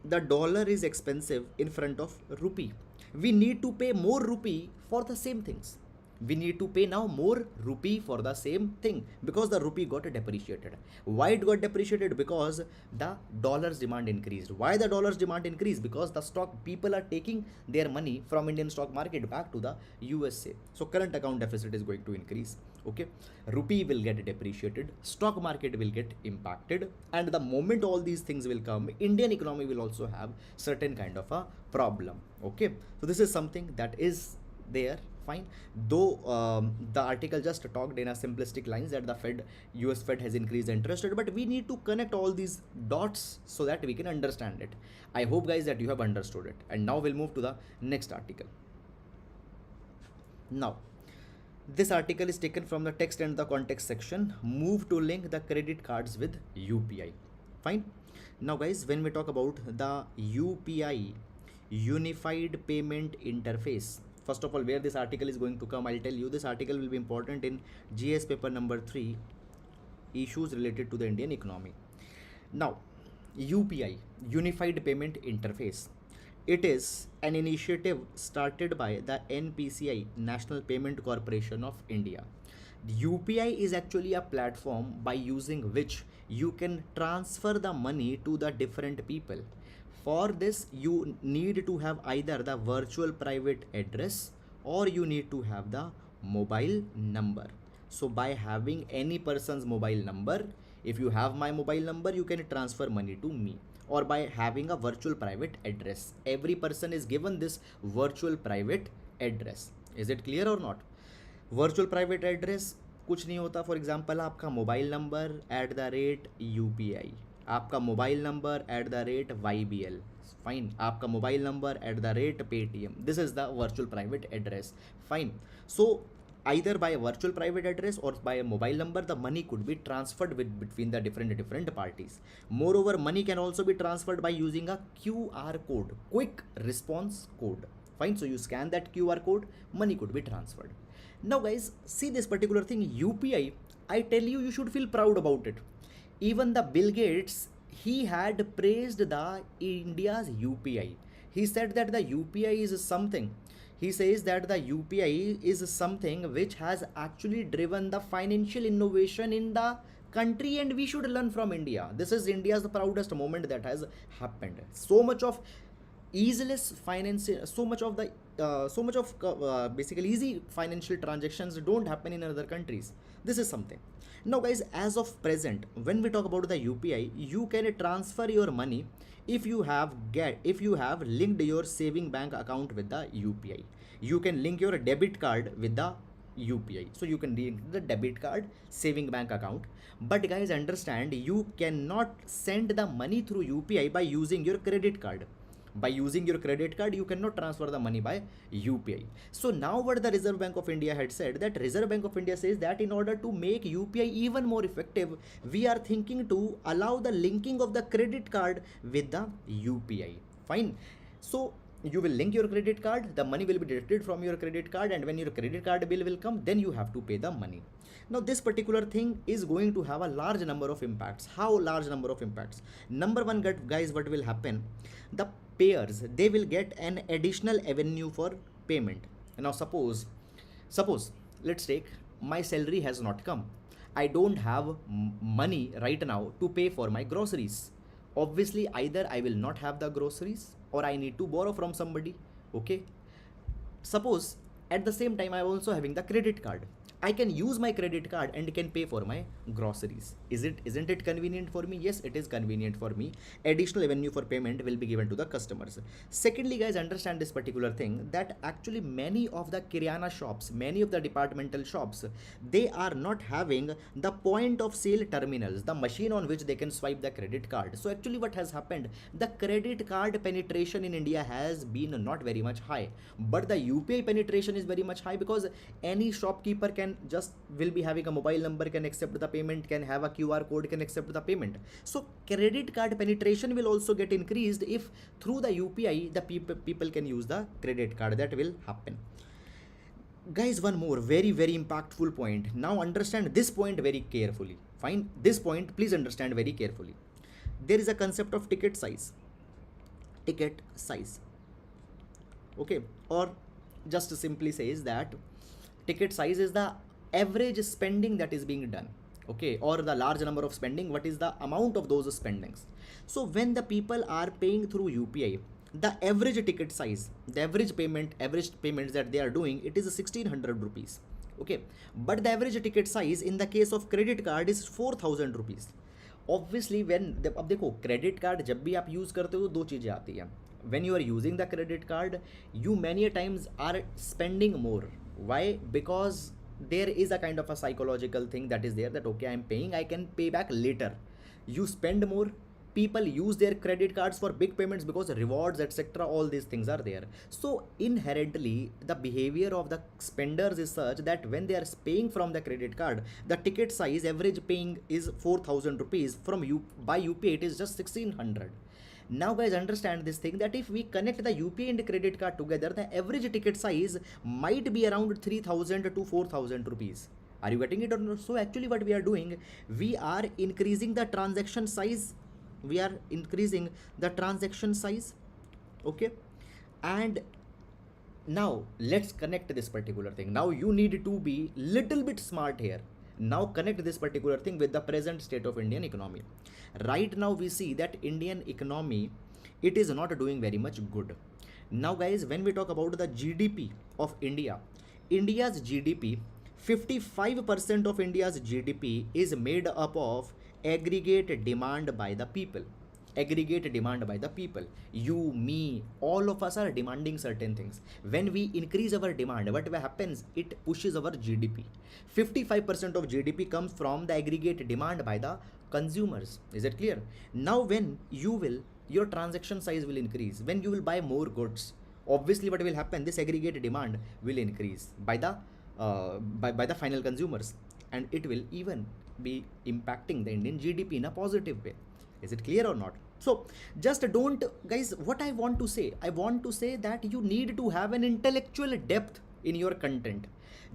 the dollar is expensive in front of rupee, we need to pay more rupee for the same things. We need to pay now more rupee for the same thing because the rupee got depreciated. Why it got depreciated? Because the dollar's demand increased. Why the dollar's demand increased? Because the stock people are taking their money from Indian stock market back to the USA. So current account deficit is going to increase. Okay, rupee will get depreciated, stock market will get impacted, and the moment all these things will come, Indian economy will also have certain kind of a problem. Okay, so this is something that is there. Fine, though the article just talked in a simplistic lines that the US Fed has increased the interest rate, but we need to connect all these dots so that we can understand it. I hope, guys, that you have understood it. And now we'll move to the next article. Now, this article is taken from the text and the context section. Move to link the credit cards with UPI. Fine. Now, guys, when we talk about the UPI, Unified Payment Interface, first of all, where this article is going to come, I'll tell you. This article will be important in GS paper number 3, issues related to the Indian economy. Now, UPI, Unified Payment Interface. It is an initiative started by the NPCI, National Payment Corporation of India. UPI is actually a platform by using which you can transfer the money to the different people. For this, you need to have either the virtual private address or you need to have the mobile number. So by having any person's mobile number, if you have my mobile number, you can transfer money to me. Or by having a virtual private address, every person is given this virtual private address. Is it clear or not? Virtual private address कुछ नहीं होता. For example, आपका mobile number @UPI. आपका mobile number @YBL, fine, आपका mobile number @Paytm, this is the virtual private address, fine. So either by a virtual private address or by a mobile number, the money could be transferred between the different parties. Moreover, money can also be transferred by using a QR code, quick response code, fine. So you scan that QR code, money could be transferred. Now guys, see this particular thing, UPI, I tell you, you should feel proud about it. Even the Bill Gates, he had praised the India's UPI. He said that the UPI is something, he says that the UPI is something which has actually driven the financial innovation in the country, and we should learn from India. This is India's proudest moment that has happened. So much of easeless finance, so much of basically easy financial transactions don't happen in other countries. This is something. Now guys, as of present, when we talk about the UPI, you can transfer your money if you have linked your saving bank account with the UPI. You can link your debit card with the UPI. So you can link the debit card, saving bank account. But guys, understand, you cannot send the money through UPI by using your credit card. By using your credit card, you cannot transfer the money by UPI. So now what the Reserve Bank of India had said, that Reserve Bank of India says that in order to make UPI even more effective, we are thinking to allow the linking of the credit card with the UPI. Fine. So you will link your credit card, the money will be deducted from your credit card, and when your credit card bill will come, then you have to pay the money. Now this particular thing is going to have a large number of impacts. How large number of impacts? Number one, guys, what will happen? The payers, they will get an additional avenue for payment. Now suppose let's take, my salary has not come, I don't have money right now to pay for my groceries. Obviously either I will not have the groceries or I need to borrow from somebody. Okay, suppose at the same time I am also having the credit card, I can use my credit card and can pay for my groceries. Isn't it convenient for me? Yes, it is convenient for me. Additional avenue for payment will be given to the customers. Secondly, guys, understand this particular thing, that actually many of the Kirana shops, many of the departmental shops, they are not having the point of sale terminals, the machine on which they can swipe the credit card. So actually what has happened, the credit card penetration in India has been not very much high, but the UPI penetration is very much high, because any shopkeeper will be having a mobile number, can accept the payment, can have a QR code, can accept the payment. So credit card penetration will also get increased if through the UPI the people can use the credit card. That will happen. Guys, one more very impactful point. Now understand this point very carefully. Fine, this point please understand very carefully. There is a concept of ticket size. Okay, or just simply says that ticket size is the average spending that is being done. Okay, or the large number of spending, what is the amount of those spendings. So when the people are paying through UPI, the average ticket size, the average payments that they are doing, it is 1600 rupees. Okay, but the average ticket size in the case of credit card is 4000 rupees. Obviously when अब देखो, credit card जब भी आप use करते हो, दो चीज़ें आती हैं. When you are using the credit card, you many a times are spending more. Why? Because there is a kind of a psychological thing that is there, that okay, I am paying, I can pay back later. You spend more. People use their credit cards for big payments because rewards, etc., all these things are there. So inherently the behavior of the spenders is such that when they are paying from the credit card, the ticket size average paying is 4000 rupees. By UPI it is just 1600. Now guys, understand this thing, that if we connect the UPI and credit card together, the average ticket size might be around 3000 to 4000 rupees. Are you getting it or not? So actually what we are doing, we are increasing the transaction size. Okay, and now let's connect this particular thing. Now you need to be little bit smart here. Now connect this particular thing with the present state of Indian economy. Right now we see that Indian economy, it is not doing very much good. Now guys, when we talk about the GDP of India, India's GDP, 55% of India's GDP is made up of aggregate demand by the people. You, me, all of us are demanding certain things. When we increase our demand, what happens? It pushes our GDP. 55% of GDP comes from the aggregate demand by the consumers. Is it clear? Now when you will, your transaction size will increase. When you will buy more goods, obviously what will happen, this aggregate demand will increase by the by the final consumers, and it will even be impacting the Indian GDP in a positive way. Is it clear or not? So just don't, guys, what I want to say, I want to say that you need to have an intellectual depth in your content.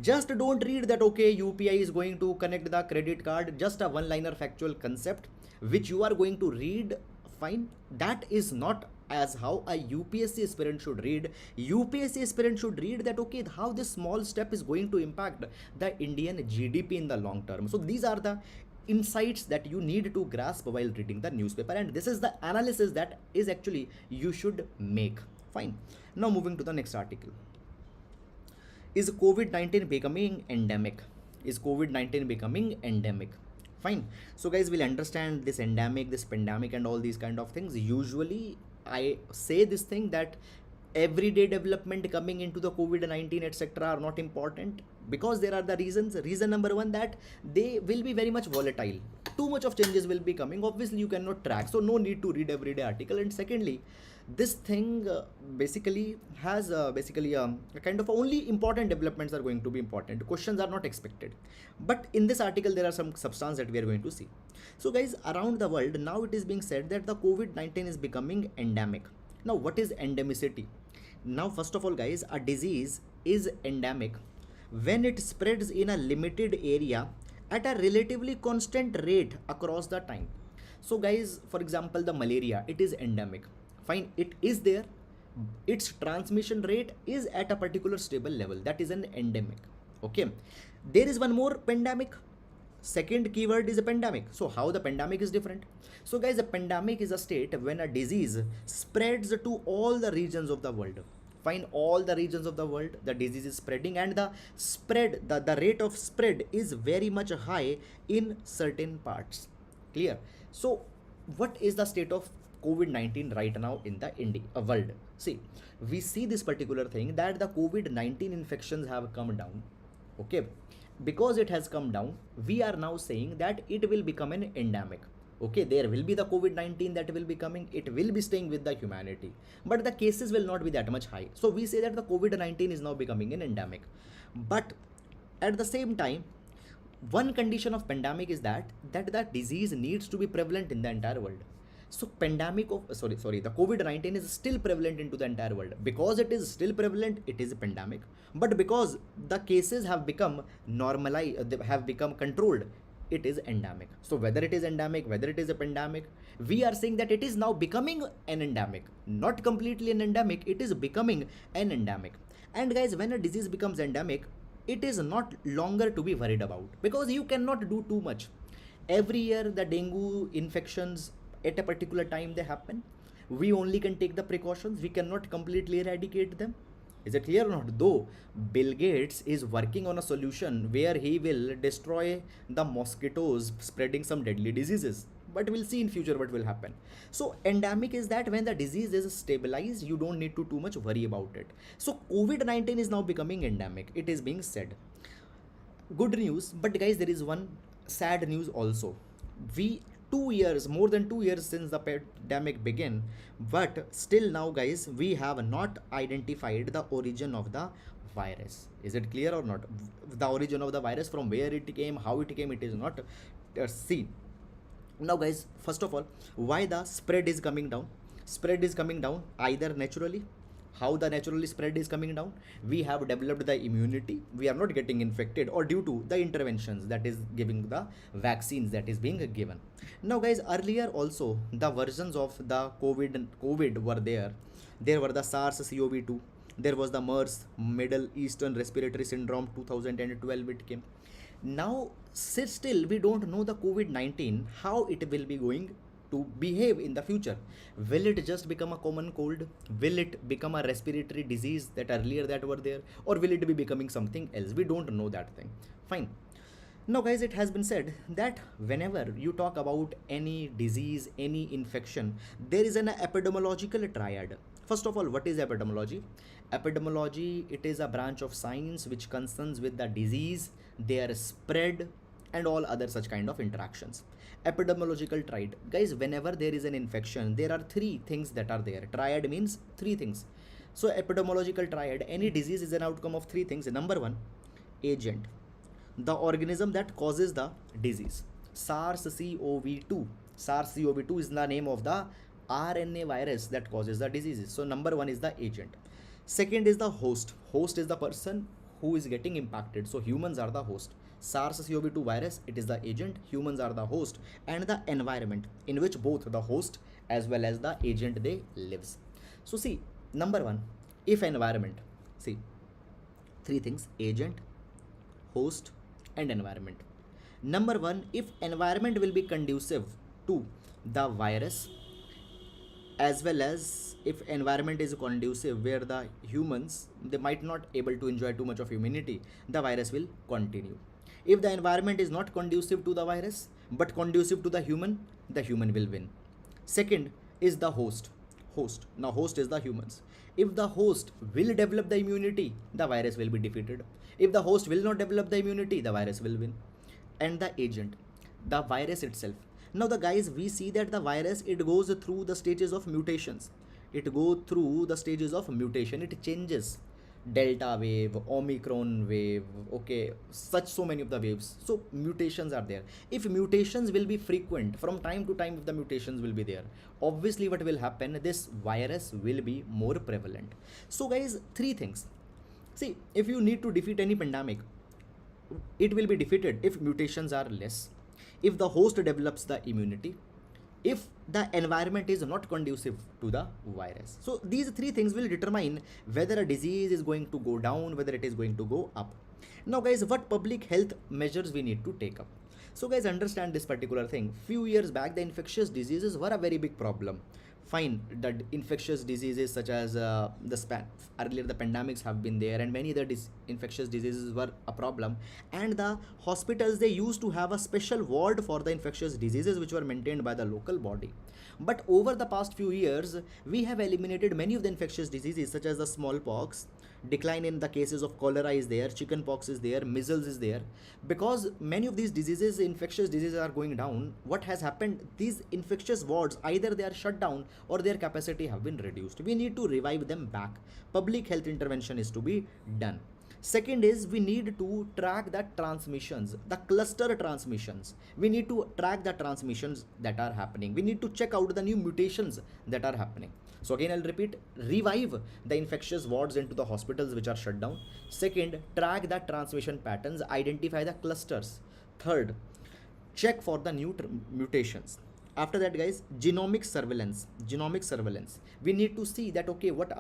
Just don't read that okay, UPI is going to connect the credit card, just a one liner factual concept which you are going to read. Fine, that is not as how a UPSC aspirant should read. UPSC aspirant should read that okay, how this small step is going to impact the Indian GDP in the long term. So these are the insights that you need to grasp while reading the newspaper, and this is the analysis that is actually you should make. Fine, now moving to the next article. Is COVID-19 becoming endemic? Is COVID-19 becoming endemic? Fine. So guys, we'll understand this endemic, this pandemic and all these kind of things. Usually I say this thing that everyday development coming into the COVID-19 etc. are not important, because there are the reasons. Reason number one, that they will be very much volatile. Too much of changes will be coming. Obviously you cannot track, so no need to read everyday article. And secondly, this thing basically has a kind of only important developments are going to be important. Questions are not expected. But in this article there are some substance that we are going to see. So guys, around the world now it is being said that the COVID-19 is becoming endemic. Now what is endemicity? Now first of all guys, a disease is endemic when it spreads in a limited area at a relatively constant rate across the time. So guys, for example, the malaria, it is endemic. Fine, it is there, its transmission rate is at a particular stable level, that is an endemic. Okay, there is one more, pandemic. Second keyword is a pandemic. So how the pandemic is different? So guys, a pandemic is a state when a disease spreads to all the regions of the world. Fine, all the regions of the world the disease is spreading, and the spread, the rate of spread is very much high in certain parts. Clear? So what is the state of COVID-19 right now in the world? See, we see this particular thing that the COVID-19 infections have come down. Okay, because it has come down, we are now saying that it will become an endemic. Okay, there will be the COVID-19 that will be coming, it will be staying with the humanity, but the cases will not be that much high. So we say that the COVID-19 is now becoming an endemic. But at the same time, one condition of pandemic is that the disease needs to be prevalent in the entire world. So pandemic of the COVID-19 is still prevalent into the entire world. Because it is still prevalent, it is a pandemic. But because the cases have become normalized, they have become controlled, it is endemic. So whether it is endemic, whether it is a pandemic, we are saying that it is now becoming an endemic. Not completely an endemic, it is becoming an endemic. And guys, when a disease becomes endemic, it is not longer to be worried about, because you cannot do too much. Every year the dengue infections at a particular time they happen. We only can take the precautions, we cannot completely eradicate them. Is it clear or not? Though Bill Gates is working on a solution where he will destroy the mosquitoes spreading some deadly diseases, but we'll see in future what will happen. So endemic is that when the disease is stabilized, you don't need to too much worry about it. So COVID-19 is now becoming endemic, it is being said. Good news, but guys, there is one sad news also. We 2 years, more than 2 years since the pandemic began, but still now guys, we have not identified the origin of the virus. Is it clear or not? The origin of the virus, from where it came, how it came, it is not seen. Now guys, first of all, why the spread is coming down? Spread is coming down either naturally. How the naturally spread is coming down? We have developed the immunity, we are not getting infected, or due to the interventions, that is giving the vaccines that is being given. Now guys, earlier also the versions of the COVID were there. There were the SARS-CoV-2, there was the MERS, Middle Eastern Respiratory Syndrome, 2012 it came. Now still we don't know the COVID-19 how it will be going to behave in the future. Will it just become a common cold? Will it become a respiratory disease that earlier that were there, or will it be becoming something else? We don't know that thing. Fine. Now guys, it has been said that whenever you talk about any disease, any infection, there is an epidemiological triad. First of all, what is epidemiology? Epidemiology, it is a branch of science which concerns with the disease, their spread and all other such kind of interactions. Epidemiological triad. Guys, whenever there is an infection, there are three things that are there. Triad means three things. So epidemiological triad, any disease is an outcome of three things. Number one, agent, the organism that causes the disease. SARS-CoV-2. SARS-CoV-2 is the name of the RNA virus that causes the diseases. So number one is the agent. Second is the host. Host is the person who is getting impacted. So humans are the host. SARS-CoV-2 virus, it is the agent, humans are the host, and the environment in which both the host as well as the agent they lives. So see, number one, if environment, see, three things: agent, host, and environment. Number one, if environment will be conducive to the virus, as well as if environment is conducive where the humans they might not able to enjoy too much of immunity, the virus will continue. If the environment is not conducive to the virus but conducive to the human will win. Second is the host. Now host is the humans. If the host will develop the immunity, the virus will be defeated. If the host will not develop the immunity, the virus will win. And the agent, the virus itself. Now the guys, we see that the virus, it goes through the stages of mutations. It goes through the stages of mutation. It changes. Delta wave, Omicron wave, okay, such so many of the waves. So mutations are there. If mutations will be frequent from time to time, if the mutations will be there, obviously what will happen, this virus will be more prevalent. So guys, three things. See, if you need to defeat any pandemic, it will be defeated if mutations are less, if the host develops the immunity, if the environment is not conducive to the virus. So these three things will determine whether a disease is going to go down, whether it is going to go up. Now guys, what public health measures we need to take up? So guys, understand this particular thing. Few years back, the infectious diseases were a very big problem. Fine, that infectious diseases such as earlier the pandemics have been there, and many other infectious diseases were a problem, and the hospitals, they used to have a special ward for the infectious diseases which were maintained by the local body. But over the past few years, we have eliminated many of the infectious diseases such as the smallpox. Decline in the cases of cholera is there, chickenpox is there, measles is there. Because many of these diseases, infectious diseases, are going down, what has happened, these infectious wards, either they are shut down or their capacity have been reduced. We need to revive them back. Public health intervention is to be done. Second is, we need to track the transmissions, the cluster transmissions. We need to track the transmissions that are happening. We need to check out the new mutations that are happening. So again, I'll repeat, revive the infectious wards into the hospitals which are shut down. Second, track the transmission patterns, identify the clusters. Third, check for the new mutations. After that guys, genomic surveillance. We need to see that, okay, what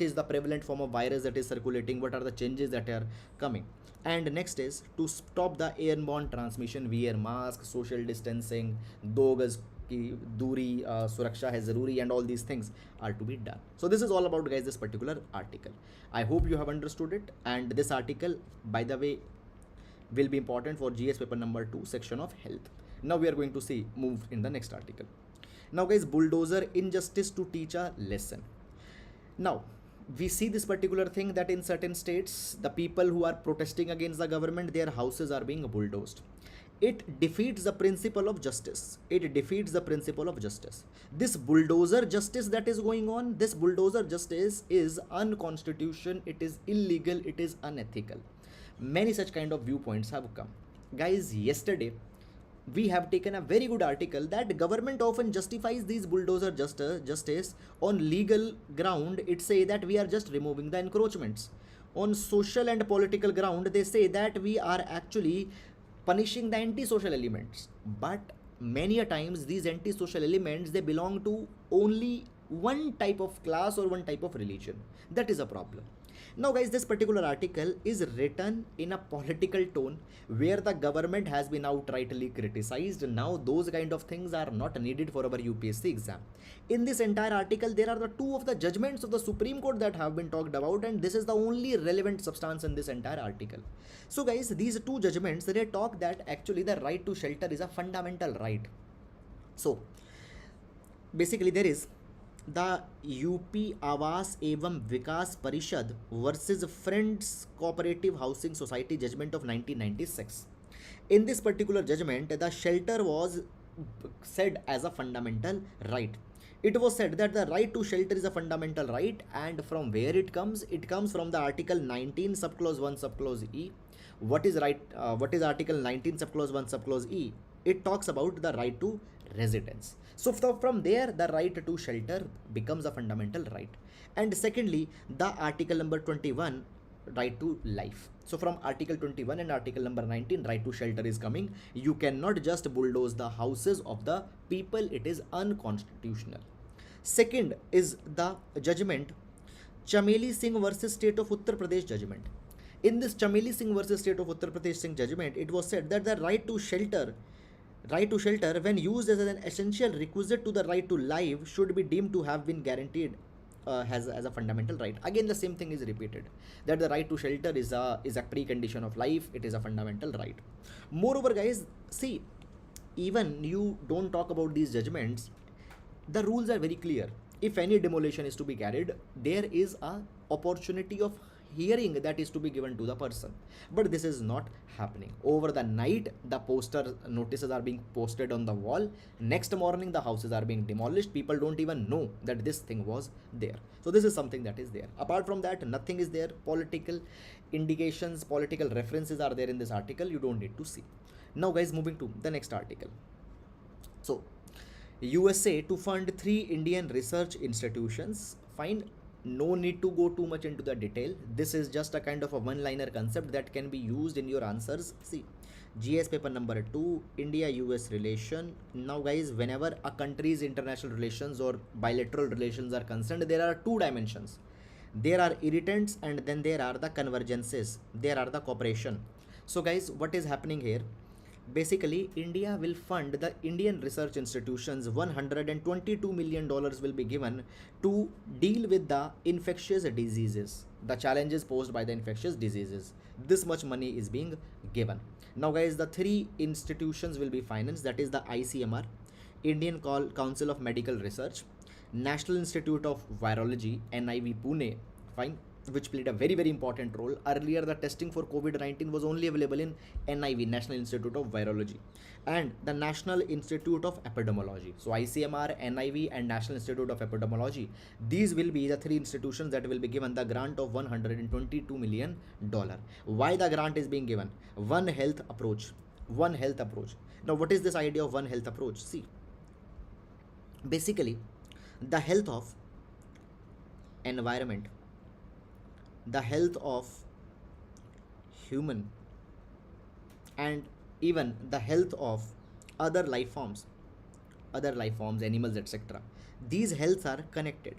is the prevalent form of virus that is circulating, what are the changes that are coming. And next is to stop the airborne transmission, wear mask, social distancing, 2 गज की दूरी, सुरक्षा है ज़रूरी, and all these things are to be done. So this is all about guys this particular article. I hope you have understood it, and this article, by the way, will be important for GS paper number 2 section of health. Now we are going to see move in the next article. Now guys, bulldozer injustice to teach a lesson. Now we see this particular thing that in certain states, the people who are protesting against the government, their houses are being bulldozed. It defeats the principle of justice. This bulldozer justice that is going on, this bulldozer justice is unconstitutional, it is illegal, it is unethical. Many such kind of viewpoints have come. Guys, yesterday we have taken a very good article that government often justifies these bulldozer justice on legal ground. It say that we are just removing the encroachments. On social and political ground, they say that we are actually punishing the anti-social elements. But many a times these anti-social elements, they belong to only one type of class or one type of religion. That is a problem. Now guys, this particular article is written in a political tone where the government has been outrightly criticized. Now those kind of things are not needed for our UPSC exam. In this entire article, there are the 2 of the judgments of the Supreme Court that have been talked about, and this is the only relevant substance in this entire article. So guys, these 2 judgments, they talk that actually the right to shelter is a fundamental right. So basically there is the UP आवास एवं विकास परिषद versus Friends Cooperative Housing Society judgment of 1996. In this particular judgment, the shelter was said as a fundamental right. It was said that the right to shelter is a fundamental right, and from where it comes? It comes from the Article 19, subclause 1, subclause E. What is right? What is Article 19, subclause 1, subclause E? It talks about the right to residence. So from there, the right to shelter becomes a fundamental right. And secondly, the Article number 21, right to life. So from Article 21 and Article number 19, right to shelter is coming. You cannot just bulldoze the houses of the people. It is unconstitutional. Second is the judgment, Chameli Singh versus State of Uttar Pradesh judgment. In this Chameli Singh versus State of Uttar Pradesh Singh judgment, it was said that the right to shelter when used as an essential requisite to the right to life should be deemed to have been guaranteed as a fundamental right. Again, the same thing is repeated, that the right to shelter is a precondition of life. It is a fundamental right. Moreover, guys, see, even you don't talk about these judgments, the rules are very clear. If any demolition is to be carried, there is a opportunity of hearing that is to be given to the person, but this is not happening. Over the night, the poster notices are being posted on the wall. Next morning, the houses are being demolished. People don't even know that this thing was there. So this is something that is there. Apart from that, nothing is there. Political indications, political references are there in this article. You don't need to see. Now guys, moving to the next article. So USA to fund 3 Indian research institutions. Fine, no need to go too much into the detail. This is just a kind of a one-liner concept that can be used in your answers. See, GS paper number 2, India-US relation. Now guys, whenever a country's international relations or bilateral relations are concerned, there are 2 dimensions. There are irritants and then there are the convergences. There are the cooperation. So guys, what is happening here? Basically, India will fund the Indian research institutions. $122 million will be given to deal with the infectious diseases, the challenges posed by the infectious diseases. This much money is being given. Now guys, the 3 institutions will be financed, that is the ICMR, Indian Council of Medical Research, National Institute of Virology, NIV Pune, fine, which played a very, very important role. Earlier, the testing for COVID-19 was only available in NIV, National Institute of Virology, and the National Institute of Epidemiology. So ICMR, NIV, and National Institute of Epidemiology, these will be the 3 institutions that will be given the grant of $122 million. Why the grant is being given? One health approach. One health approach. Now, what is this idea of one health approach? See, basically, the health of environment, the health of human, and even the health of other life forms, animals, etc. These healths are connected,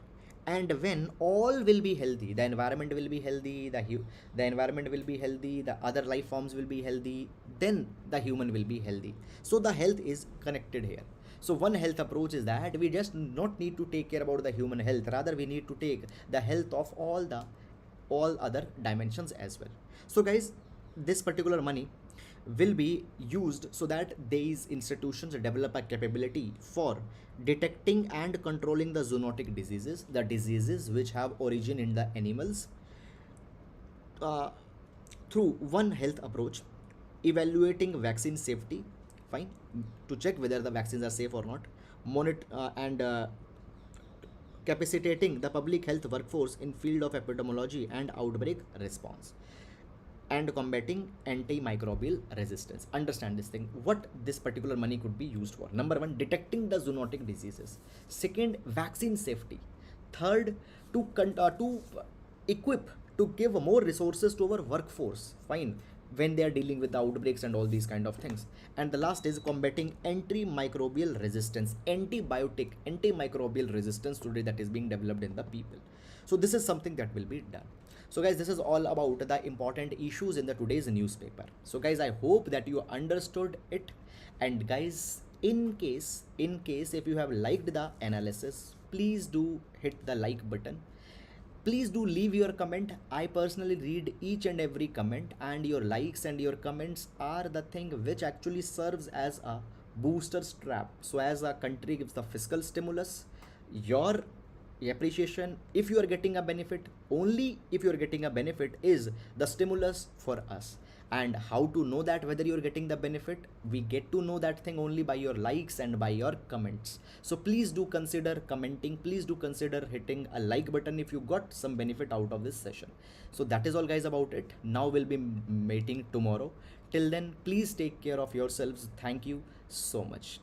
and when all will be healthy, the environment will be healthy, the environment will be healthy, the other life forms will be healthy, then the human will be healthy. So the health is connected here. So one health approach is that we just not need to take care about the human health, rather we need to take the health of all other dimensions as well. So guys, this particular money will be used so that these institutions develop a capability for detecting and controlling the zoonotic diseases, the diseases which have origin in the animals, through one health approach, evaluating vaccine safety, fine, to check whether the vaccines are safe or not, and capacitating the public health workforce in field of epidemiology and outbreak response, and combating antimicrobial resistance. Understand this thing, what this particular money could be used for. Number 1, detecting the zoonotic diseases. Second, vaccine safety. Third, to equip, to give more resources to our workforce, fine, when they are dealing with the outbreaks and all these kind of things. And the last is combating antimicrobial resistance, antimicrobial resistance today that is being developed in the people. So this is something that will be done. So guys, this is all about the important issues in the today's newspaper. So guys, I hope that you understood it. And guys, in case if you have liked the analysis, please do hit the like button. Please do leave your comment. I personally read each and every comment, and your likes and your comments are the thing which actually serves as a booster strap. So as a country gives the fiscal stimulus, your appreciation, if you are getting a benefit, only if you are getting a benefit, is the stimulus for us. And how to know that whether you're getting the benefit? We get to know that thing only by your likes and by your comments. So please do consider commenting, please do consider hitting a like button if you got some benefit out of this session. So that is all guys about it. Now we'll be meeting tomorrow. Till then, please take care of yourselves. Thank you so much.